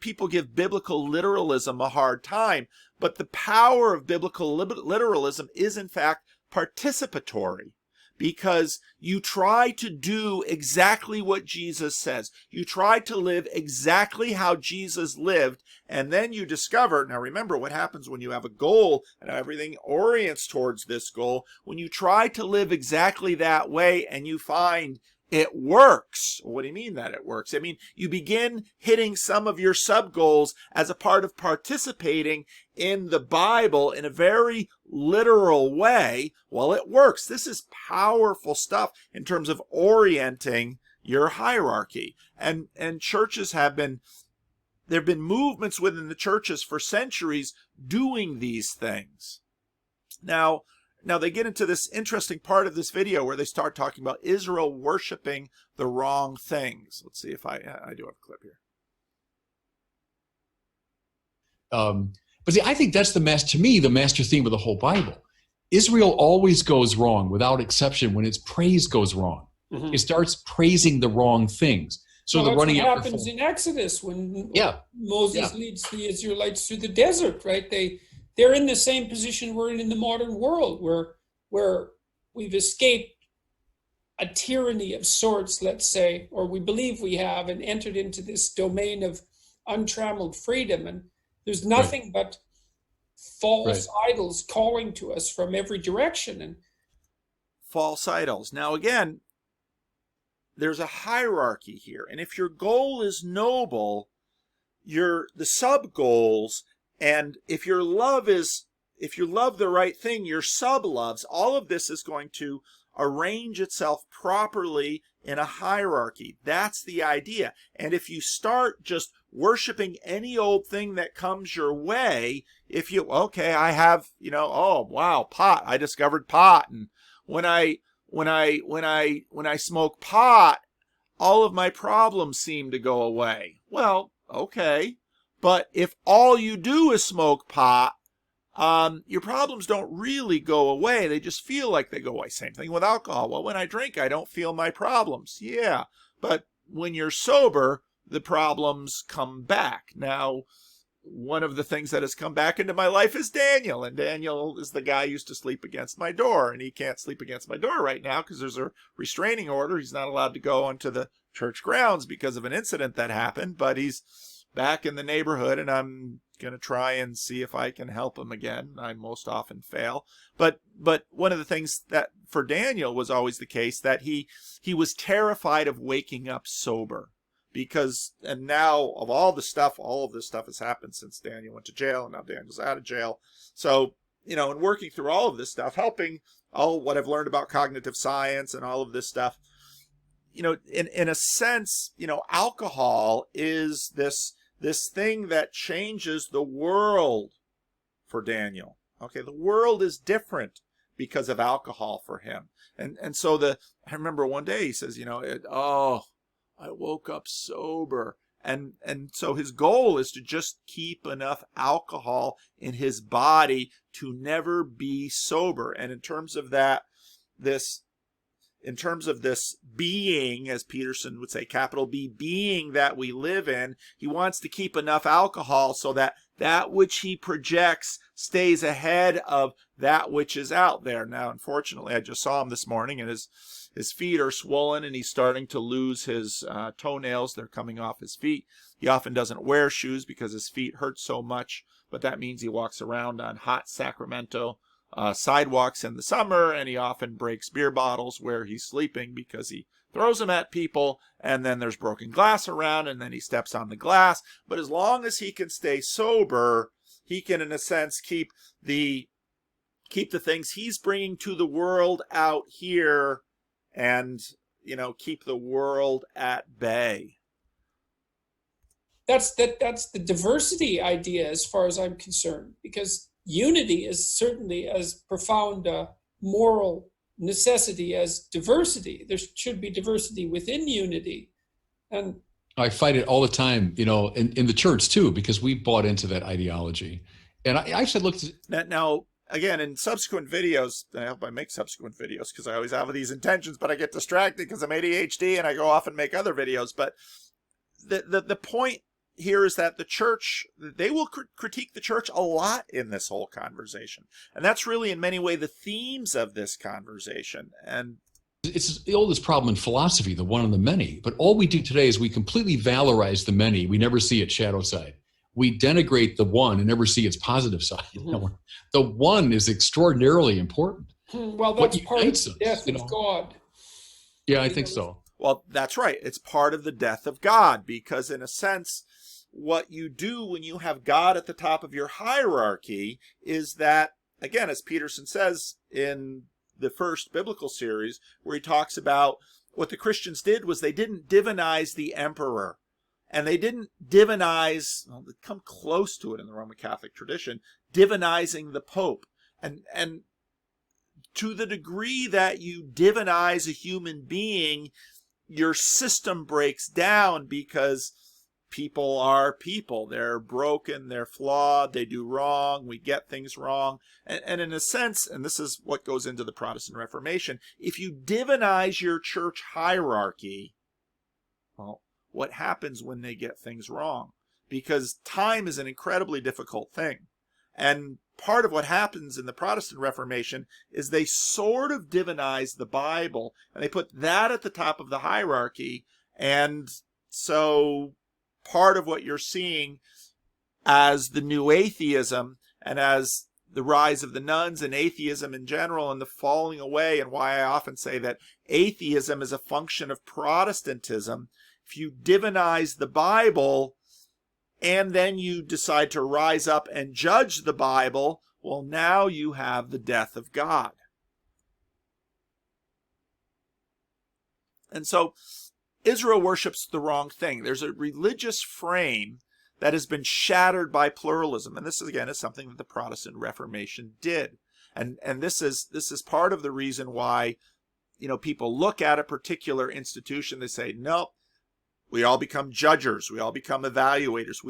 people give biblical literalism a hard time, but the power of biblical literalism is in fact participatory, because you try to do exactly what Jesus says. You try to live exactly how Jesus lived, and then you discover, now remember what happens when you have a goal and everything orients towards this goal. When you try to live exactly that way and you find it works. What do you mean that it works? I mean, you begin hitting some of your sub-goals as a part of participating in the Bible in a very literal way. Well, it works. This is powerful stuff in terms of orienting your hierarchy. And churches there have been movements within the churches for centuries doing these things. Now they get into this interesting part of this video where they start talking about Israel worshiping the wrong things. Let's see if I do have a clip here. But see, I think that's the master theme of the whole Bible. Israel always goes wrong, without exception, when its praise goes wrong. Mm-hmm. It starts praising the wrong things. So that's what happens in Exodus when Moses leads the Israelites through the desert, right? They're in the same position we're in the modern world, where we've escaped a tyranny of sorts, let's say, or we believe we have, and entered into this domain of untrammeled freedom. And there's nothing but false idols calling to us from every direction. And false idols. Now, again, there's a hierarchy here. And if your goal is noble, the sub-goals, and if you love the right thing, your sub-loves, all of this is going to arrange itself properly in a hierarchy. That's the idea. And if you start just worshiping any old thing that comes your way, if you, okay, I have, oh wow, pot, I discovered pot, and when I smoke pot, all of my problems seem to go away. Well, okay, but if all you do is smoke pot, your problems don't really go away. They just feel like they go away. Same thing with alcohol. Well, when I drink, I don't feel my problems. Yeah, but when you're sober, the problems come back. Now, one of the things that has come back into my life is Daniel. And Daniel is the guy who used to sleep against my door. And he can't sleep against my door right now because there's a restraining order. He's not allowed to go onto the church grounds because of an incident that happened. But he's back in the neighborhood, and I'm going to try and see if I can help him again. I most often fail. But one of the things that for Daniel was always the case, that he was terrified of waking up sober. Because, and now of all of this stuff has happened since Daniel went to jail, and now Daniel's out of jail. So, in working through all of this stuff, helping all what I've learned about cognitive science and all of this stuff, in a sense, alcohol is this thing that changes the world for Daniel. Okay, the world is different because of alcohol for him. And so I remember one day he says, I woke up sober. And so his goal is to just keep enough alcohol in his body to never be sober. And in terms of this being, as Peterson would say, capital B, being that we live in, he wants to keep enough alcohol so that which he projects stays ahead of that which is out there. Now, unfortunately, I just saw him this morning, and his feet are swollen, and he's starting to lose his toenails. They're coming off his feet. He often doesn't wear shoes because his feet hurt so much, but that means he walks around on hot Sacramento sidewalks in the summer, and he often breaks beer bottles where he's sleeping because he throws them at people, and then there's broken glass around, and then he steps on the glass. But as long as he can stay sober, he can, in a sense, keep the things he's bringing to the world out here, and keep the world at bay. That's the diversity idea, as far as I'm concerned, because unity is certainly as profound a moral necessity as diversity. There should be diversity within unity. And I fight it all the time, in the church too, because we bought into that ideology. And I actually looked at now again, in subsequent videos, I hope I make subsequent videos because I always have these intentions, but I get distracted because I'm ADHD and I go off and make other videos. But the point here is that the church, they will critique the church a lot in this whole conversation. And that's really in many ways the themes of this conversation. And it's the oldest problem in philosophy, the one and the many. But all we do today is we completely valorize the many. We never see its shadow side. We denigrate the one and never see its positive side. Mm-hmm. The one is extraordinarily important. Well, that's part of the death of God. Yeah, I think so. Well, that's right. It's part of the death of God, because in a sense, what you do when you have God at the top of your hierarchy is that, again, as Peterson says in the first biblical series, where he talks about what the Christians did was they didn't divinize the emperor. And they didn't divinize, well, they come close to it in the Roman Catholic tradition, divinizing the Pope. And to the degree that you divinize a human being, your system breaks down, because people are people. They're broken, they're flawed, they do wrong, we get things wrong. And in a sense, and this is what goes into the Protestant Reformation, if you divinize your church hierarchy, well, what happens when they get things wrong? Because time is an incredibly difficult thing. And part of what happens in the Protestant Reformation is they sort of divinize the Bible, and they put that at the top of the hierarchy. And so part of what you're seeing as the new atheism, and as the rise of the nuns and atheism in general and the falling away, and why I often say that atheism is a function of Protestantism. If you divinize the Bible and then you decide to rise up and judge the Bible, well, now you have the death of God. And so Israel worships the wrong thing. There's a religious frame that has been shattered by pluralism. And this, again, is something that the Protestant Reformation did. And this is part of the reason why, people look at a particular institution, they say, no, we all become judges, we all become evaluators,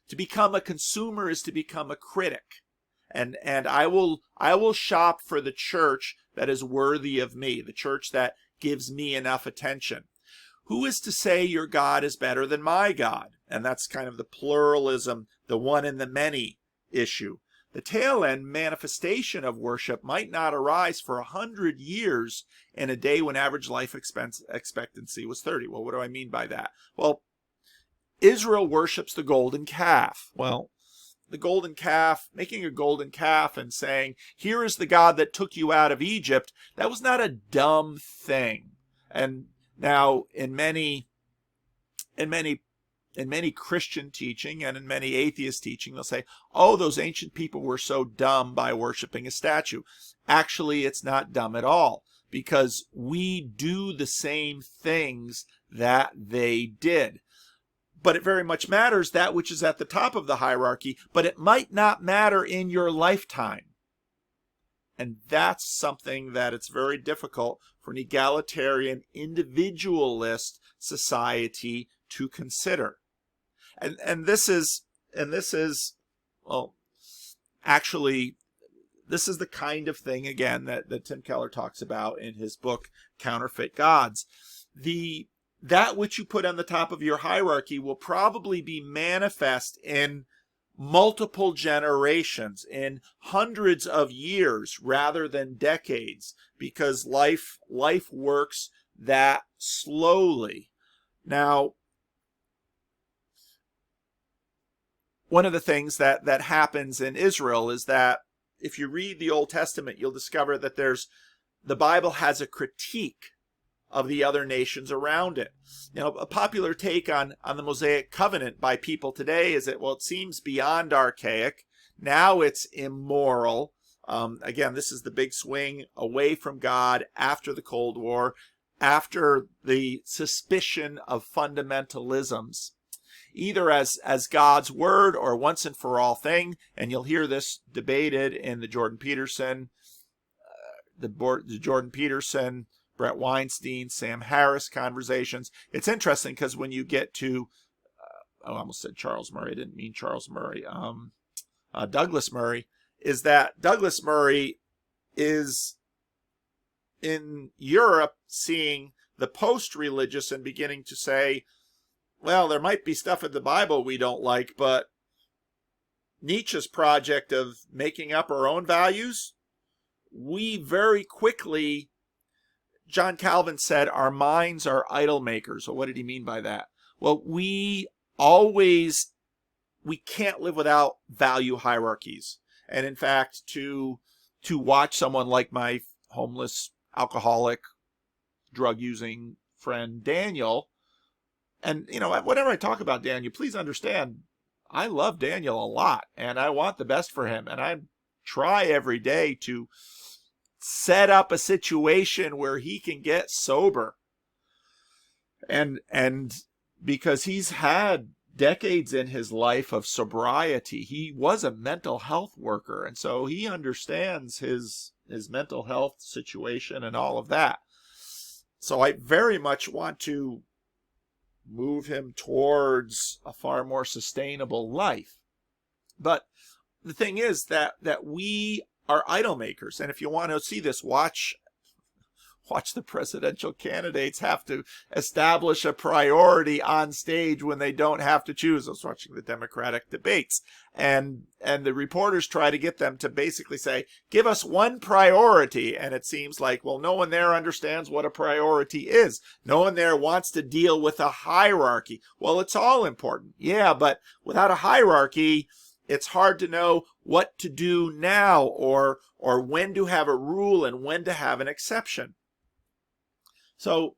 to become a consumer is to become a critic. And I will shop for the church that is worthy of me, the church that gives me enough attention. Who is to say your God is better than my God? And that's kind of the pluralism, the one and the many issue. The tail end manifestation of worship might not arise for 100 years in a day when average life expectancy was 30. Well, what do I mean by that? Well, Israel worships the golden calf. Well, the golden calf, making a golden calf and saying, here is the God that took you out of Egypt, that was not a dumb thing. And now in many Christian teaching and in many atheist teaching, they'll say, oh, those ancient people were so dumb by worshiping a statue. Actually, it's not dumb at all, because we do the same things that they did. But it very much matters that which is at the top of the hierarchy, but it might not matter in your lifetime. And that's something that it's very difficult for an egalitarian, individualist society to consider. And this is well, actually, this is the kind of thing, again, that Tim Keller talks about in his book, Counterfeit Gods. That which you put on the top of your hierarchy will probably be manifest in multiple generations, in hundreds of years rather than decades, because life works that slowly. Now, one of the things that happens in Israel is that if you read the Old Testament, you'll discover that the Bible has a critique of the other nations around it. A popular take on the Mosaic covenant by people today is that, well, it seems beyond archaic. Now it's immoral. Again, this is the big swing away from God after the Cold War, after the suspicion of fundamentalisms, either as God's word or once and for all thing. And you'll hear this debated in the Jordan Peterson, Brett Weinstein, Sam Harris conversations. It's interesting because when you get to, I almost said Charles Murray, I didn't mean Charles Murray, Douglas Murray, is that Douglas Murray is in Europe seeing the post-religious and beginning to say, well, there might be stuff in the Bible we don't like, but Nietzsche's project of making up our own values, we very quickly, John Calvin said, our minds are idol makers. So what did he mean by that? Well, we can't live without value hierarchies. And in fact, to watch someone like my homeless, alcoholic, drug-using friend Daniel, and whenever I talk about Daniel, please understand, I love Daniel a lot, and I want the best for him, and I try every day to set up a situation where he can get sober. And because he's had decades in his life of sobriety, he was a mental health worker, and so he understands his mental health situation and all of that. So I very much want to move him towards a far more sustainable life. But the thing is that we are idol makers. And if you want to see this, watch the presidential candidates have to establish a priority on stage when they don't have to choose. I was watching the Democratic debates, and the reporters try to get them to basically say, give us one priority. And it seems like, well, no one there understands what a priority is. No one there wants to deal with a hierarchy. Well, it's all important. Yeah, but without a hierarchy, it's hard to know what to do now, or when to have a rule and when to have an exception. So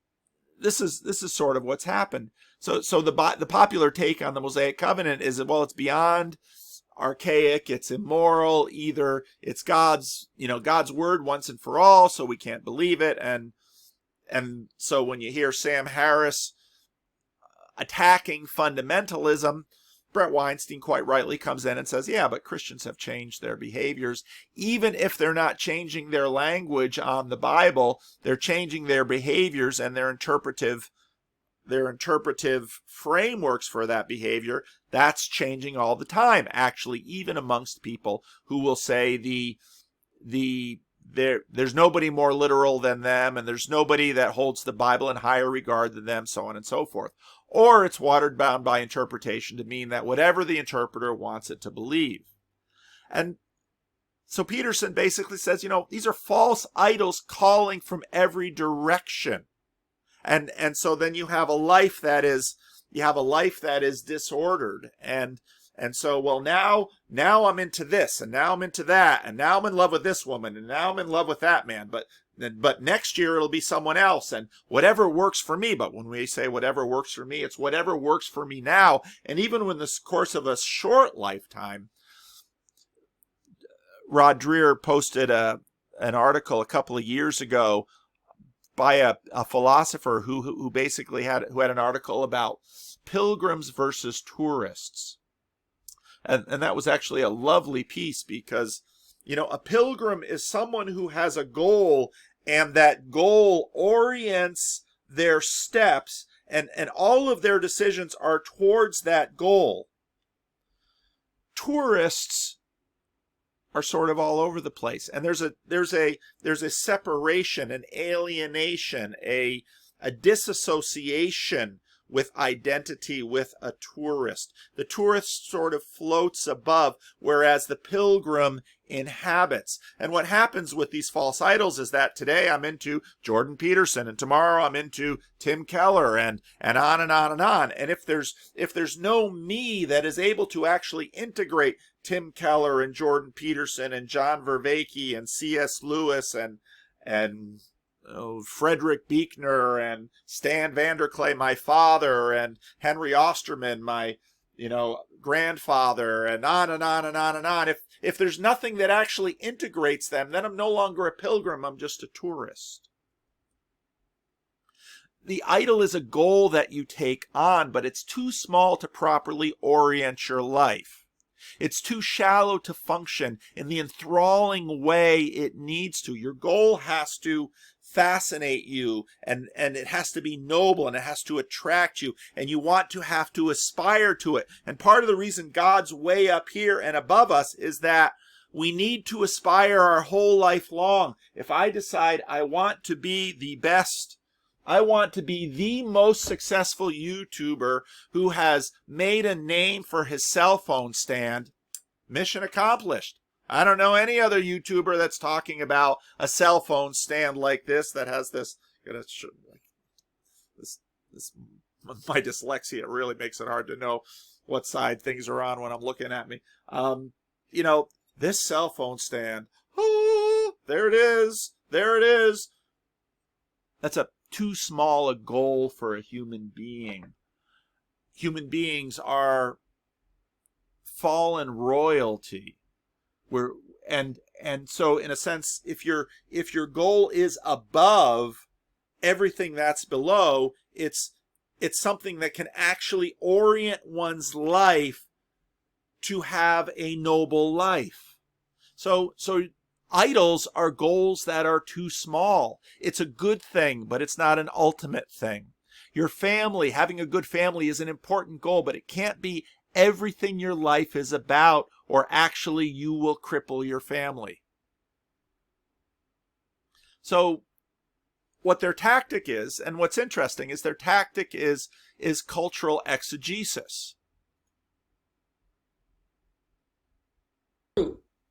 this is sort of what's happened. So the popular take on the Mosaic covenant is that, well, it's beyond archaic, it's immoral, either it's God's word once and for all, so we can't believe it, and so when you hear Sam Harris attacking fundamentalism, Brett Weinstein quite rightly comes in and says, yeah, but Christians have changed their behaviors. Even if they're not changing their language on the Bible, they're changing their behaviors and their interpretive frameworks for that behavior. That's changing all the time, actually, even amongst people who will say there's nobody more literal than them, and there's nobody that holds the Bible in higher regard than them, so on and so forth. Or it's watered down by interpretation to mean that whatever the interpreter wants it to believe. And so Peterson basically says, these are false idols calling from every direction. And so then you have a life that is disordered. And so, well, now I'm into this, and now I'm into that, and now I'm in love with this woman, and now I'm in love with that man. But next year it'll be someone else, and whatever works for me. But when we say whatever works for me, it's whatever works for me now. And even in the course of a short lifetime, Rod Dreher posted an article a couple of years ago by a philosopher who basically had an article about pilgrims versus tourists. And that was actually a lovely piece because, a pilgrim is someone who has a goal, and that goal orients their steps, and all of their decisions are towards that goal. Tourists are sort of all over the place, and there's a separation, an alienation, a disassociation with identity with a tourist. The tourist sort of floats above, whereas the pilgrim inhabits. And what happens with these false idols is that today I'm into Jordan Peterson, and tomorrow I'm into Tim Keller, and on and on and on. And if there's no me that is able to actually integrate Tim Keller and Jordan Peterson and John Vervaeke and C.S. Lewis and Frederick Buechner and Stan Vanderklay, my father, and Henry Osterman, my grandfather, and on and on and on and on. If there's nothing that actually integrates them, then I'm no longer a pilgrim, I'm just a tourist. The idol is a goal that you take on, but it's too small to properly orient your life. It's too shallow to function in the enthralling way it needs to. Your goal has to fascinate you, and it has to be noble, and it has to attract you, and you want to have to aspire to it. And part of the reason God's way up here and above us is that we need to aspire our whole life long. If I decide I want to be the best, I want to be the most successful YouTuber who has made a name for his cell phone stand, mission accomplished. I don't know any other YouTuber that's talking about a cell phone stand like this that has this. My dyslexia really makes it hard to know what side things are on when I'm looking at me. This cell phone stand. Oh, there it is. There it is. That's too small a goal for a human being. Human beings are fallen royalty. And so in a sense, if your goal is above everything that's below, it's something that can actually orient one's life to have a noble life. So idols are goals that are too small. It's a good thing, but it's not an ultimate thing. Your family, having a good family, is an important goal, but it can't be everything your life is about, or actually you will cripple your family. So what their tactic is, and what's interesting is their tactic is cultural exegesis.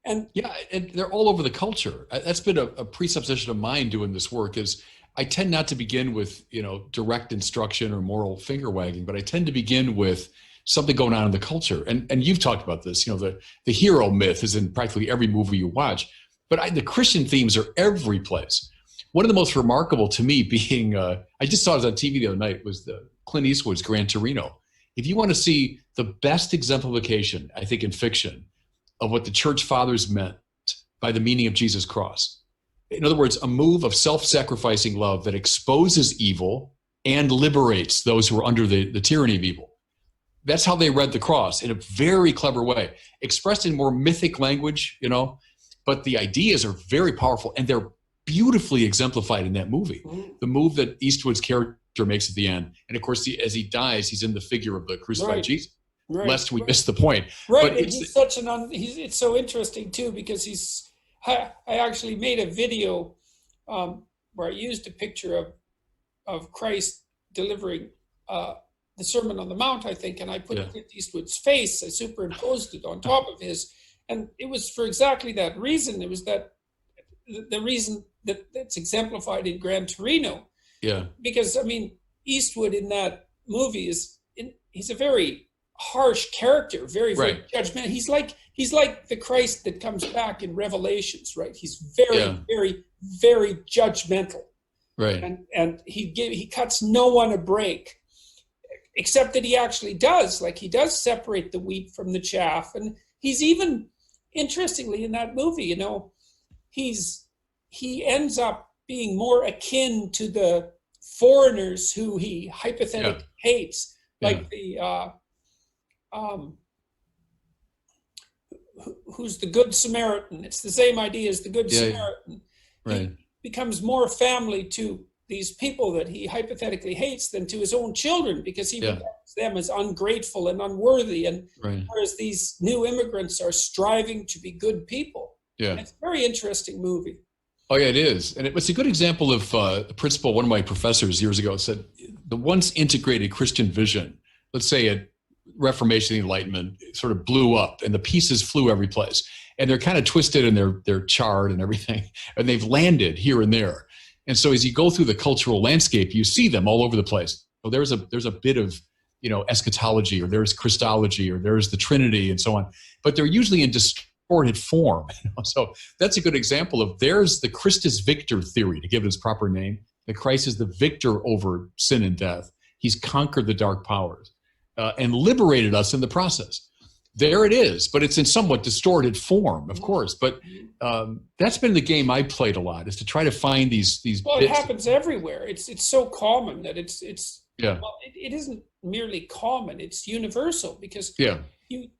And they're all over the culture. That's been a presupposition of mine doing this work. Is I tend not to begin with direct instruction or moral finger wagging, but I tend to begin with something going on in the culture. And you've talked about this. The hero myth is in practically every movie you watch, but the Christian themes are every place. One of the most remarkable to me being, I just saw it on TV the other night, was the Clint Eastwood's Gran Torino. If you want to see the best exemplification, I think, in fiction of what the church fathers meant by the meaning of Jesus' cross, In other words, a move of self-sacrificing love that exposes evil and liberates those who are under the tyranny of evil. That's how they read the cross, in a very clever way, expressed in more mythic language, but the ideas are very powerful, and they're beautifully exemplified in that movie. The move that Eastwood's character makes at the end. And of course, as he dies, he's in the figure of the crucified Jesus. Lest we miss the point. Right, but he's such it's so interesting too, because I actually made a video where I used a picture of Christ delivering the Sermon on the Mount, I think, and I put Clint Eastwood's face, I superimposed it on top of his, and it was for exactly that reason. It was that the reason that's exemplified in Gran Torino. Yeah. Because Eastwood in that movie he's a very harsh character, very judgmental. He's like the Christ that comes back in Revelations, right? He's very, very judgmental, right? And he cuts no one a break, except that he actually does. Like, he does separate the wheat from the chaff, and he's even, interestingly, in that movie, he ends up being more akin to the foreigners who he hypothetically hates, like who's the Good Samaritan. It's the same idea as the Good Samaritan. Right. He becomes more family to these people that he hypothetically hates than to his own children, because he regards them as ungrateful and unworthy, and whereas these new immigrants are striving to be good people. And it's a very interesting movie. Oh yeah, it is. And it's a good example of the principle one of my professors years ago said, the once integrated Christian vision, let's say at Reformation, the Enlightenment, sort of blew up, and the pieces flew every place, and they're kind of twisted and they're charred and everything, and they've landed here and there. And so as you go through the cultural landscape, you see them all over the place. So there's a bit of eschatology, or there's Christology, or there's the Trinity, and so on, but they're usually in distorted form. So that's a good example of, there's the Christus Victor theory, to give it its proper name. That Christ is the victor over sin and death. He's conquered the dark powers and liberated us in the process. There it is, but it's in somewhat distorted form, of course. But that's been the game I played a lot, is to try to find these. Well, it happens everywhere. It's so common that it's well, it isn't merely common; it's universal, because you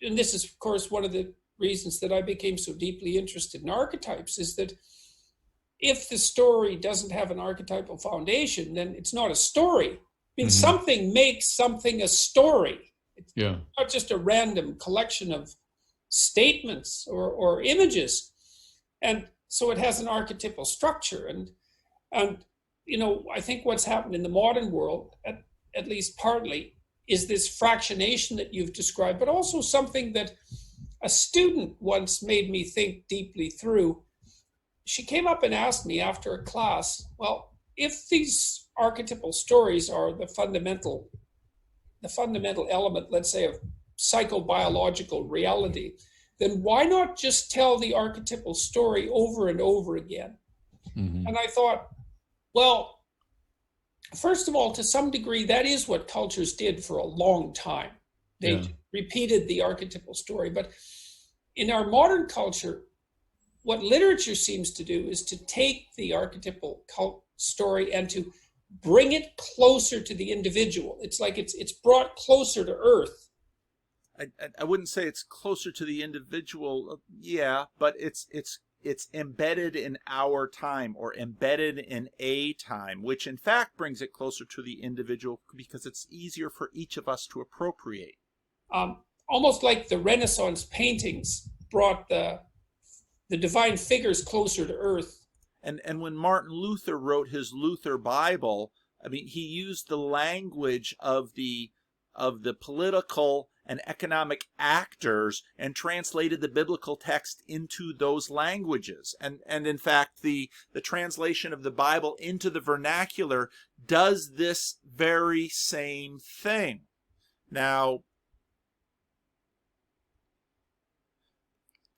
and this is, of course, one of the reasons that I became so deeply interested in archetypes, is that if the story doesn't have an archetypal foundation, then it's not a story. Something makes something a story. It's not just a random collection of statements or images. And so it has an archetypal structure. And I think what's happened in the modern world, at least partly, is this fractionation that you've described, but also something that a student once made me think deeply through. She came up and asked me after a class, well, if these archetypal stories are the fundamental element, let's say, of psychobiological reality, then why not just tell the archetypal story over and over again? And I thought, well, first of all, to some degree, that is what cultures did for a long time. They repeated the archetypal story. But in our modern culture, what literature seems to do is to take the archetypal story and to bring it closer to the individual. It's like it's brought closer to earth. I wouldn't say it's closer to the individual, but it's embedded in our time, or embedded in a time, which in fact brings it closer to the individual, because it's easier for each of us to appropriate. Almost like the Renaissance paintings brought the divine figures closer to earth. And when Martin Luther wrote his Luther Bible, he used the language of the political and economic actors and translated the biblical text into those languages. And in fact, the translation of the Bible into the vernacular does this very same thing. Now,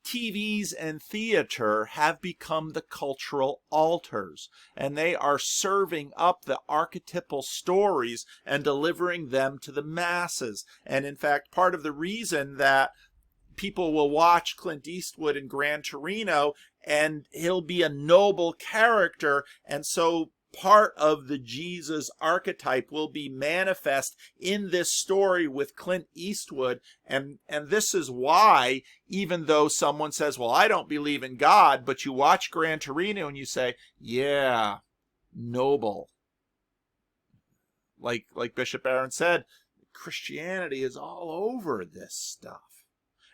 TVs and theater have become the cultural altars, and they are serving up the archetypal stories and delivering them to the masses. And in fact, part of the reason that people will watch Clint Eastwood in Gran Torino and he'll be a noble character. And so part of the Jesus archetype will be manifest in this story with Clint Eastwood. And this is why, even though someone says, well, I don't believe in God, but you watch Gran Torino and you say, yeah, noble. Like Bishop Barron said, Christianity is all over this stuff.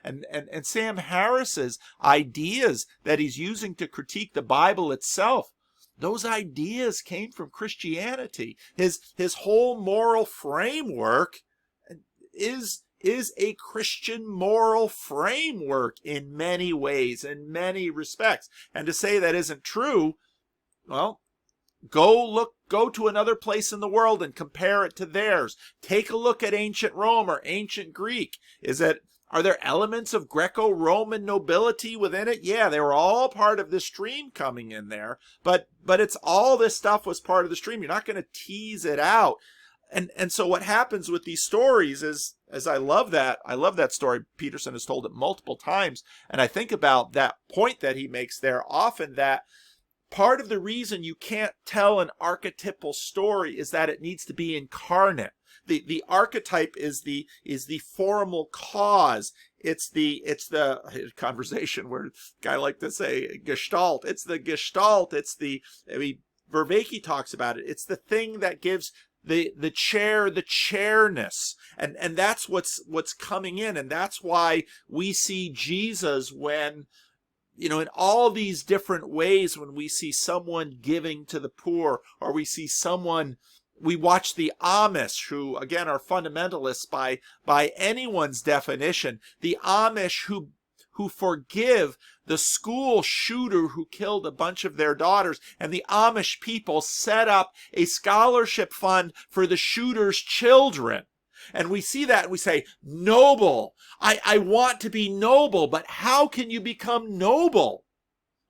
And Sam Harris's ideas that he's using to critique the Bible itself, those ideas came from Christianity. His whole moral framework is a Christian moral framework in many ways, in many respects. And to say that isn't true, well, go to another place in the world and compare it to theirs. Take a look at ancient Rome or ancient Greek. Are there elements of Greco-Roman nobility within it? Yeah, they were all part of the stream coming in there, but it's all this stuff was part of the stream. You're not going to tease it out. And so what happens with these stories is, as I love that story. Peterson has told it multiple times, and I think about that point that he makes there often, that part of the reason you can't tell an archetypal story is that it needs to be incarnate. The archetype is the formal cause. It's the conversation where a guy like to say gestalt. It's the gestalt. It's Vervaeke talks about it. It's the thing that gives the chair the chairness, and that's what's coming in, and that's why we see Jesus when, in all these different ways, when we see someone giving to the poor, or we see someone. We watch the Amish, who, again, are fundamentalists by anyone's definition. The Amish who forgive the school shooter who killed a bunch of their daughters. And the Amish people set up a scholarship fund for the shooter's children. And we see that and we say, noble. I want to be noble, but how can you become noble?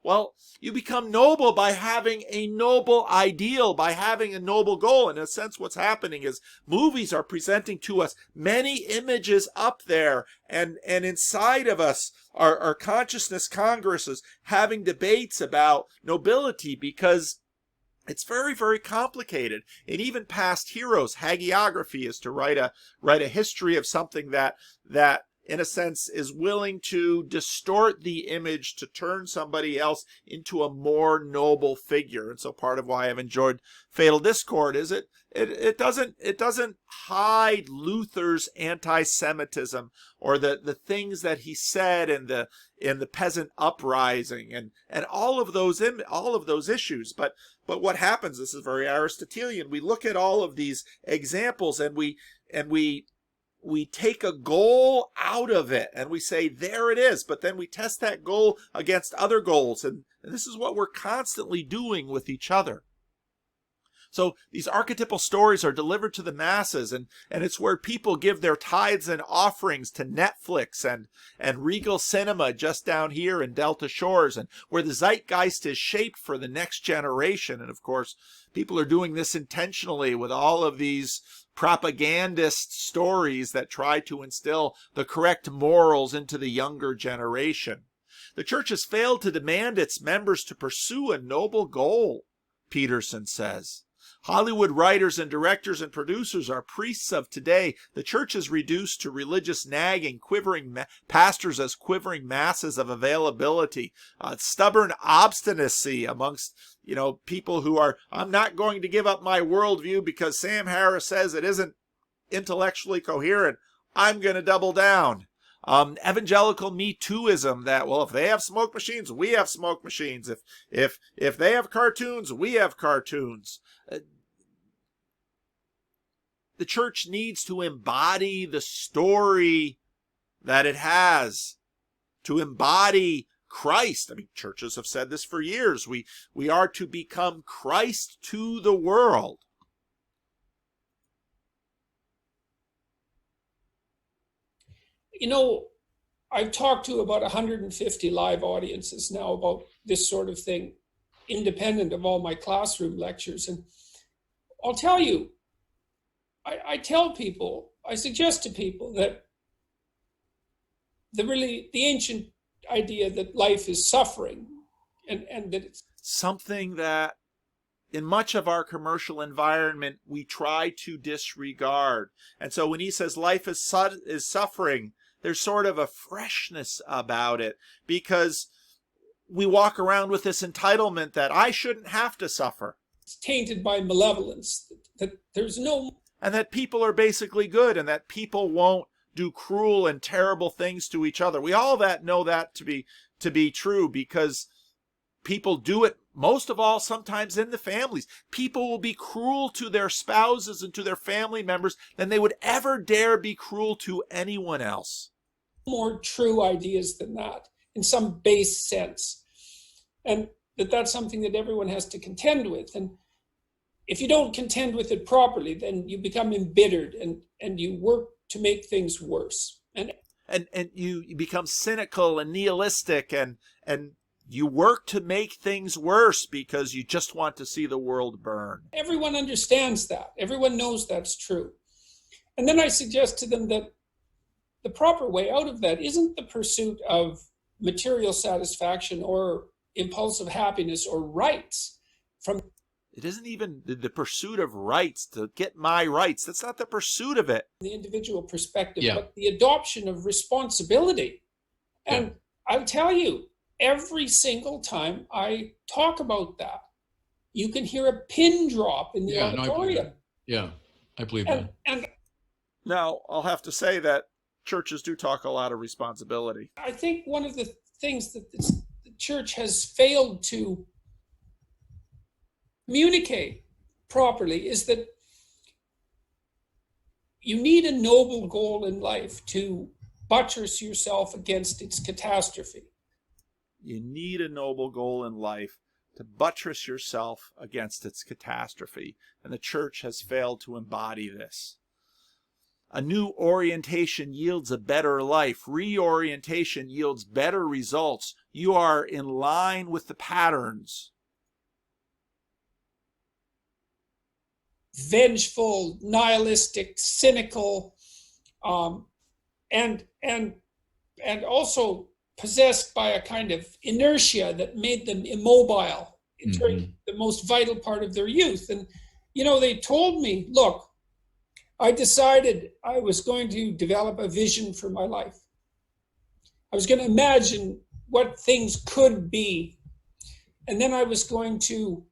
Well, you become noble by having a noble ideal, by having a noble goal. In a sense, what's happening is movies are presenting to us many images up there, and inside of us are consciousness congresses having debates about nobility, because it's very, very complicated. And even past heroes, hagiography is to write a history of something that in a sense is willing to distort the image to turn somebody else into a more noble figure. And so part of why I've enjoyed Fatal Discord is it doesn't hide Luther's anti-Semitism or the things that he said in the peasant uprising and all of those issues. But what happens, this is very Aristotelian, we look at all of these examples and we take a goal out of it and we say, there it is. But then we test that goal against other goals. And this is what we're constantly doing with each other. So these archetypal stories are delivered to the masses, and it's where people give their tithes and offerings to Netflix and Regal Cinema just down here in Delta Shores, and where the zeitgeist is shaped for the next generation. And of course, people are doing this intentionally with all of these propagandist stories that try to instill the correct morals into the younger generation. The church has failed to demand its members to pursue a noble goal, Peterson says. Hollywood writers and directors and producers are priests of today. The church is reduced to religious nagging, quivering pastors as quivering masses of availability, stubborn obstinacy amongst people who are, I'm not going to give up my worldview because Sam Harris says it isn't intellectually coherent. I'm going to double down. Evangelical Me Tooism that, well, if they have smoke machines, we have smoke machines. If they have cartoons, we have cartoons. The church needs to embody the story that it has, to embody Christ. I mean, churches have said this for years. We are to become Christ to the world. I've talked to about 150 live audiences now about this sort of thing, independent of all my classroom lectures. And I'll tell you, I suggest to people that the ancient idea that life is suffering and that it's something that in much of our commercial environment we try to disregard. And so when he says life is suffering, there's sort of a freshness about it, because we walk around with this entitlement that I shouldn't have to suffer. It's tainted by malevolence, that there's no... And that people are basically good, and that people won't do cruel and terrible things to each other. We all know that to be true, because people do it most of all sometimes in the families. People will be cruel to their spouses and to their family members than they would ever dare be cruel to anyone else. More true ideas than that, in some base sense. And that's something that everyone has to contend with. And if you don't contend with it properly, then you become embittered and you work to make things worse. And you become cynical and nihilistic, and you work to make things worse because you just want to see the world burn. Everyone understands that. Everyone knows that's true. And then I suggest to them that the proper way out of that isn't the pursuit of material satisfaction or impulsive happiness or rights. It isn't even the pursuit of rights, to get my rights. That's not the pursuit of it. The individual perspective, Yeah. but the adoption of responsibility. And I'll tell you, every single time I talk about that, you can hear a pin drop in the auditorium. I believe that. And Now, I'll have to say that churches do talk a lot of responsibility. I think one of the things that the church has failed to communicate properly is that you need a noble goal in life to buttress yourself against its catastrophe. You need a noble goal in life to buttress yourself against its catastrophe, and the church has failed to embody this. A new orientation yields a better life. Reorientation yields better results. You are in line with the patterns. Vengeful, nihilistic, cynical, and also possessed by a kind of inertia that made them immobile during the most vital part of their youth. And, they told me, look, I decided I was going to develop a vision for my life. I was going to imagine what things could be. And then I was going to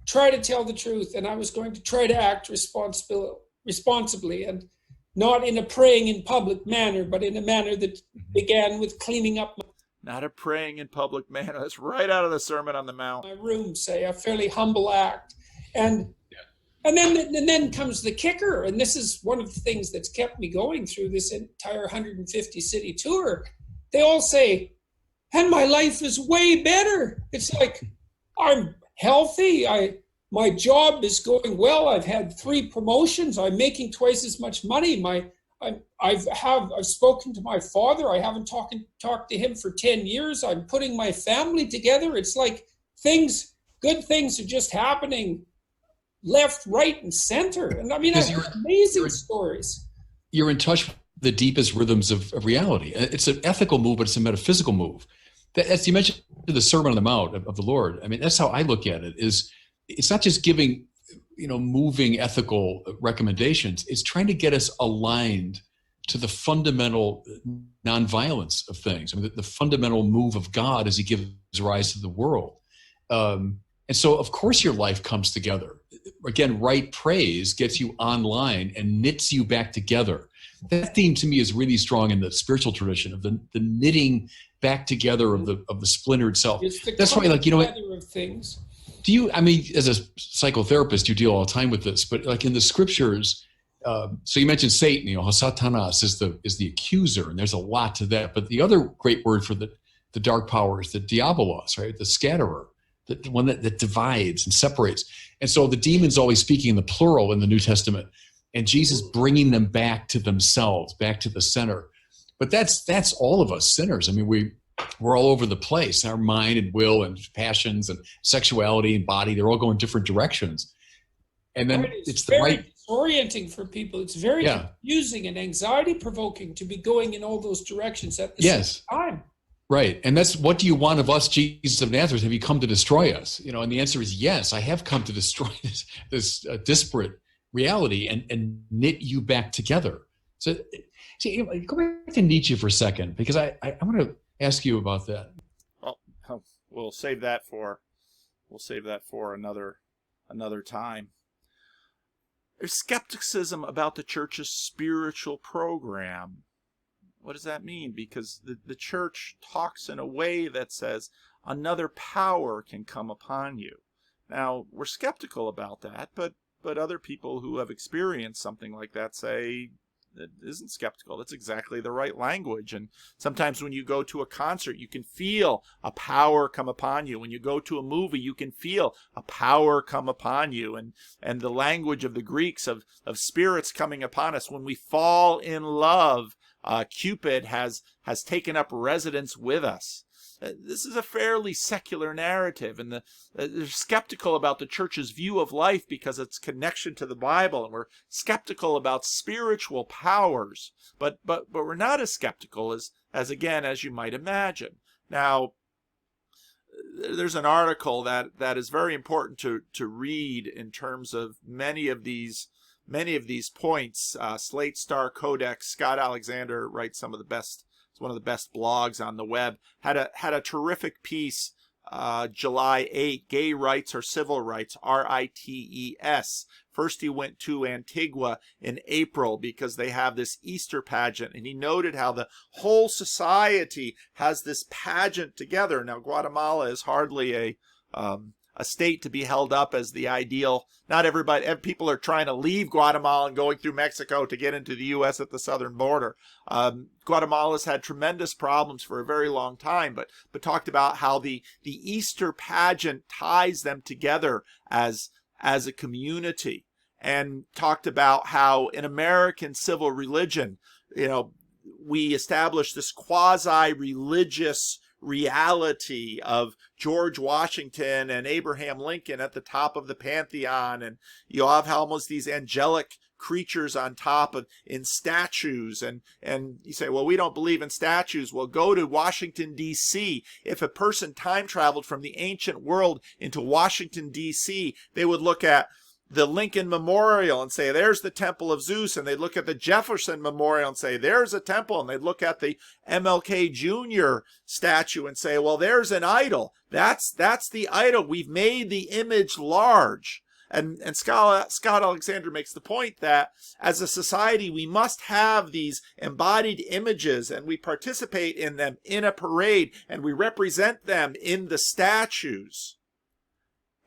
try to tell the truth, and I was going to try to act responsibly, and not in a praying in public manner, but in a manner that began with cleaning up Not a praying in public manner. That's right out of the Sermon on the Mount. my room, say, a fairly humble act. And then comes the kicker, and this is one of the things that's kept me going through this entire 150 city tour. They all say, and my life is way better. It's like, I'm healthy. My job is going well. I've had 3 promotions. I'm making twice as much money. I've spoken to my father. I haven't talked to him for 10 years. I'm putting my family together. It's like good things are just happening left, right, and center. And I mean, I've heard amazing stories. You're in touch with the deepest rhythms of reality. It's an ethical move, but it's a metaphysical move. As you mentioned, the Sermon on the Mount of the Lord, I mean, that's how I look at it. It's not just giving, moving ethical recommendations. It's trying to get us aligned to the fundamental nonviolence of things. I mean, the fundamental move of God as he gives rise to the world. And so, of course, your life comes together. Again, right praise gets you online and knits you back together. That theme to me is really strong in the spiritual tradition of the knitting back together of the splintered self. That's why, of things. Do you, as a psychotherapist, you deal all the time with this, but like in the scriptures, so you mentioned Satan, Satanas is the accuser, and there's a lot to that. But the other great word for the dark power is the diabolos, right? The scatterer, the one that divides and separates. And so the demon's always speaking in the plural in the New Testament, and Jesus bringing them back to themselves, back to the center. But that's all of us sinners. I mean, we're all over the place. Our mind and will and passions and sexuality and body, they're all going different directions. And then it's the right... disorienting for people. It's very confusing and anxiety provoking to be going in all those directions at the same time. Right. And that's, what do you want of us, Jesus of Nazareth? Have you come to destroy us? And the answer is yes, I have come to destroy this disparate reality and knit you back together. So, see, go back to Nietzsche for a second, because I want to ask you about that. Well, we'll save that for another time. There's skepticism about the church's spiritual program. What does that mean? Because the church talks in a way that says another power can come upon you. Now, we're skeptical about that, but other people who have experienced something like that say it isn't skeptical. That's exactly the right language. And sometimes when you go to a concert, you can feel a power come upon you. When you go to a movie, you can feel a power come upon you. And the language of the Greeks of spirits coming upon us. When we fall in love, Cupid has taken up residence with us. This is a fairly secular narrative, and they're skeptical about the church's view of life because of its connection to the Bible, and we're skeptical about spiritual powers, but we're not as skeptical as you might imagine. Now, there's an article that is very important to read in terms of many of these points. Slate Star Codex, Scott Alexander writes some of the best. It's one of the best blogs on the web. Had a terrific piece, July 8, Gay Rights or Civil Rights, RITES. First he went to Antigua in April because they have this Easter pageant, and he noted how the whole society has this pageant together. Now, Guatemala is hardly a state to be held up as the ideal. Not everybody, people are trying to leave Guatemala and going through Mexico to get into the U.S. at the southern border. Guatemala's had tremendous problems for a very long time, but talked about how the Easter pageant ties them together as a community, and talked about how in American civil religion, we established this quasi-religious reality of George Washington and Abraham Lincoln at the top of the pantheon, and you have almost these angelic creatures on top of in statues, and you say, well, we don't believe in statues. Well, go to Washington, D.C. If a person time traveled from the ancient world into Washington, D.C., they would look at the Lincoln Memorial and say, there's the Temple of Zeus. And they'd look at the Jefferson Memorial and say, there's a temple. And they'd look at the MLK Jr. statue and say, well, there's an idol. That's the idol. We've made the image large. And Scott Alexander makes the point that as a society, we must have these embodied images, and we participate in them in a parade, and we represent them in the statues.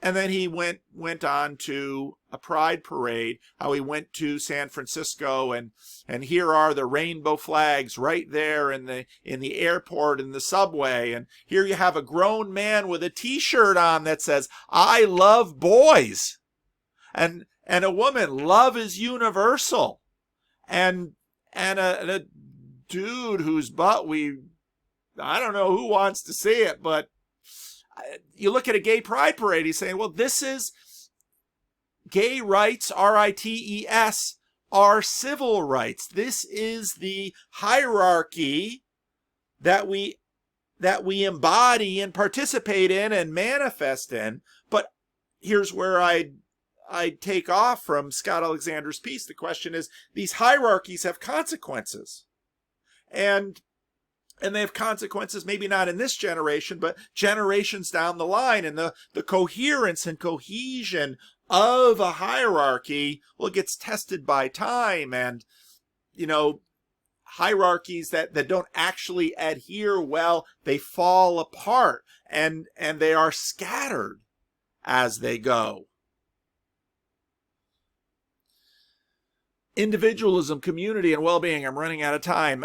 And then he went on to a pride parade, how he went to San Francisco, and here are the rainbow flags right there in the airport, in the subway. And here you have a grown man with a T-shirt on that says, I love boys. And a woman, love is universal. And a dude whose butt I don't know who wants to see it, but you look at a gay pride parade, he's saying, well, this is gay rights, RITES, are civil rights. This is the hierarchy that we embody and participate in and manifest in. But here's where I take off from Scott Alexander's piece. The question is, these hierarchies have consequences. And they have consequences, maybe not in this generation, but generations down the line. And the coherence and cohesion of a hierarchy, well, it gets tested by time. And, hierarchies that don't actually adhere well, they fall apart, and they are scattered as they go. Individualism, community, and well-being. I'm running out of time.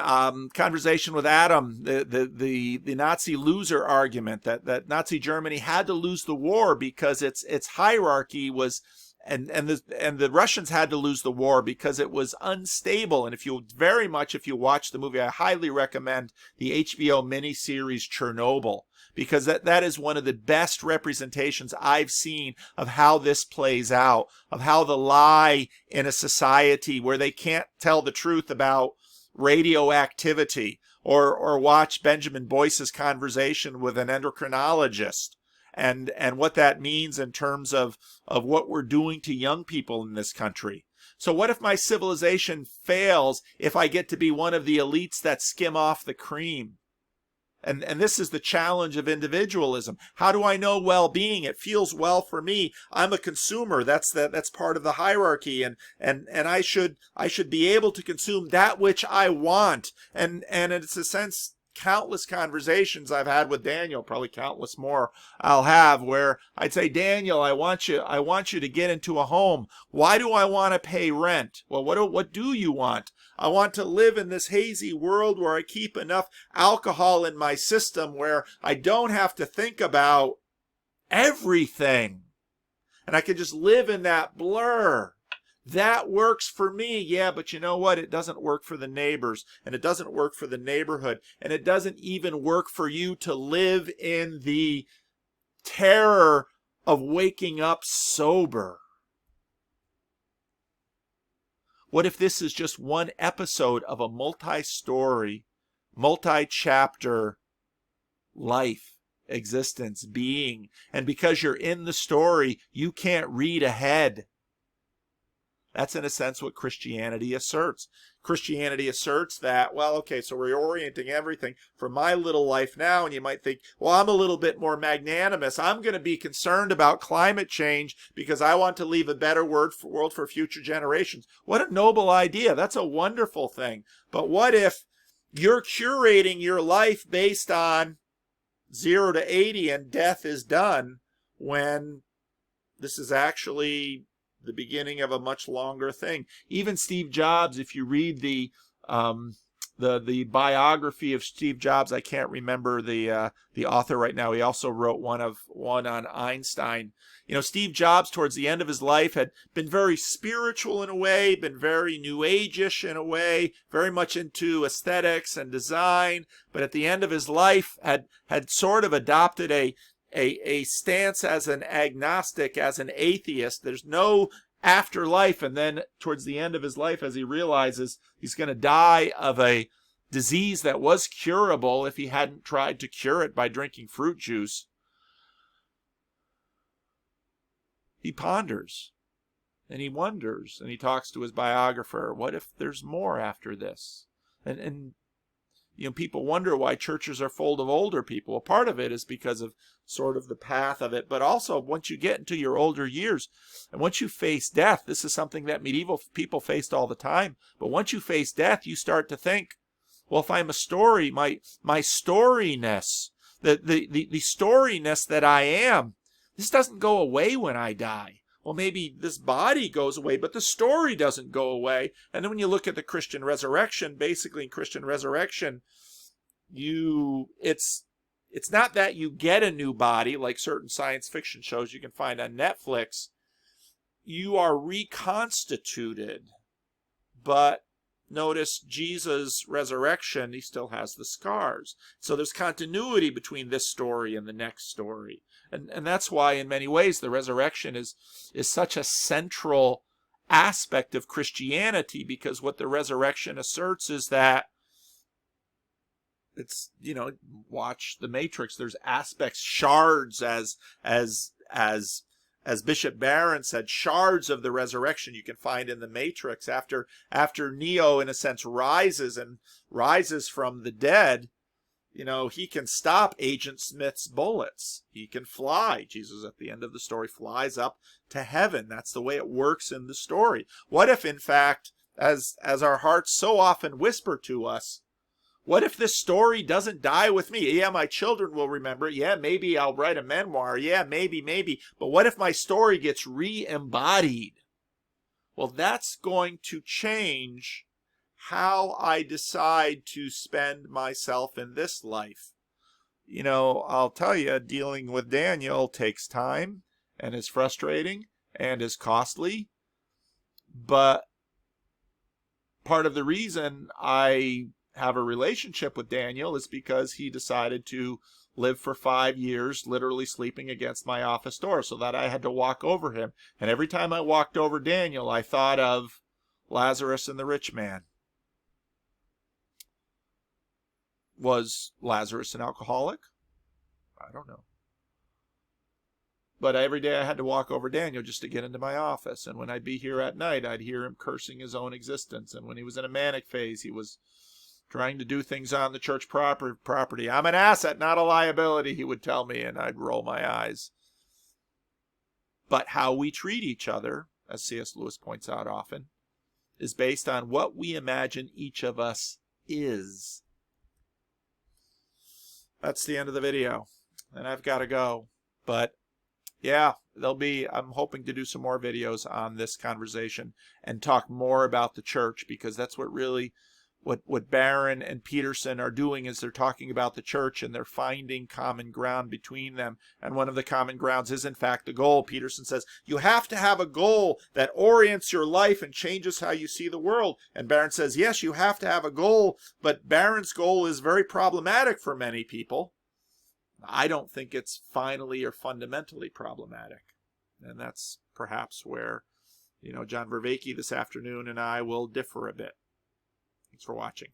Conversation with Adam, the Nazi loser argument that Nazi Germany had to lose the war because its hierarchy was, and the Russians had to lose the war because it was unstable. And if you watch the movie, I highly recommend the HBO miniseries Chernobyl, because that is one of the best representations I've seen of how this plays out, of how the lie in a society where they can't tell the truth about radioactivity, or watch Benjamin Boyce's conversation with an endocrinologist and what that means in terms of what we're doing to young people in this country. So what if my civilization fails if I get to be one of the elites that skim off the cream? And this is the challenge of individualism. How do I know well-being? It feels well for me. I'm a consumer. That's part of the hierarchy, and I should be able to consume that which I want. And it's a sense, countless conversations I've had with Daniel, probably countless more I'll have, where I'd say, Daniel, I want you to get into a home. Why do I want to pay rent? Well, what do you want? I want to live in this hazy world where I keep enough alcohol in my system where I don't have to think about everything. And I can just live in that blur. That works for me. Yeah, but you know what? It doesn't work for the neighbors, and it doesn't work for the neighborhood, and it doesn't even work for you to live in the terror of waking up sober. What if this is just one episode of a multi-story, multi-chapter life, existence, being, and because you're in the story, you can't read ahead? That's in a sense what Christianity asserts. Christianity asserts that, well, okay, so we're orienting everything for my little life now, and you might think, well, I'm a little bit more magnanimous. I'm going to be concerned about climate change because I want to leave a better world for future generations. What a noble idea. That's a wonderful thing. But what if you're curating your life based on 0 to 80 and death is done, when this is actually the beginning of a much longer thing? Even Steve Jobs, if you read the biography of Steve Jobs, I can't remember the author right now. He also wrote one on Einstein. You know, Steve Jobs towards the end of his life had been very spiritual in a way, been very New Age-ish in a way, very much into aesthetics and design, but at the end of his life had sort of adopted a stance as an agnostic, as an atheist. There's no afterlife. And then towards the end of his life, as he realizes he's going to die of a disease that was curable if he hadn't tried to cure it by drinking fruit juice, he ponders and he wonders and he talks to his biographer, what if there's more after this? And you know, people wonder why churches are full of older people. Well, part of it is because of sort of the path of it, but also once you get into your older years and once you face death, this is something that medieval people faced all the time, but once you face death, you start to think, well, if I'm a story, my storyness, the storyness that I am, this doesn't go away when I die. Well, maybe this body goes away, but the story doesn't go away. And then when you look at the Christian resurrection, basically in Christian resurrection, it's not that you get a new body like certain science fiction shows you can find on Netflix. You are reconstituted. But notice Jesus' resurrection, he still has the scars. So there's continuity between this story and the next story. And that's why, in many ways, the resurrection is such a central aspect of Christianity, because what the resurrection asserts is that it's, you know, watch The Matrix. There's aspects, shards, as Bishop Barron said, shards of the resurrection you can find in The Matrix. After Neo, in a sense, rises from the dead, you know, he can stop Agent Smith's bullets. He can fly. Jesus, at the end of the story, flies up to heaven. That's the way it works in the story. What if, in fact, as our hearts so often whisper to us, what if this story doesn't die with me? Yeah, my children will remember it. Yeah, maybe I'll write a memoir. Yeah, maybe. But what if my story gets re-embodied? Well, that's going to change how I decide to spend myself in this life. You know, I'll tell you, dealing with Daniel takes time and is frustrating and is costly. But part of the reason I have a relationship with Daniel is because he decided to live for 5 years, literally sleeping against my office door, so that I had to walk over him. And every time I walked over Daniel, I thought of Lazarus and the rich man. Was Lazarus an alcoholic? I don't know. But every day I had to walk over Daniel just to get into my office. And when I'd be here at night, I'd hear him cursing his own existence. And when he was in a manic phase, he was trying to do things on the church property. I'm an asset, not a liability, he would tell me, and I'd roll my eyes. But how we treat each other, as C.S. Lewis points out often, is based on what we imagine each of us is. That's the end of the video, and I've got to go. But yeah, I'm hoping to do some more videos on this conversation and talk more about the church, because that's what really, what Barron and Peterson are doing is they're talking about the church and they're finding common ground between them. And one of the common grounds is, in fact, the goal. Peterson says, you have to have a goal that orients your life and changes how you see the world. And Barron says, yes, you have to have a goal, but Barron's goal is very problematic for many people. I don't think it's finally or fundamentally problematic. And that's perhaps where, John Vervaeke this afternoon and I will differ a bit. Thanks for watching.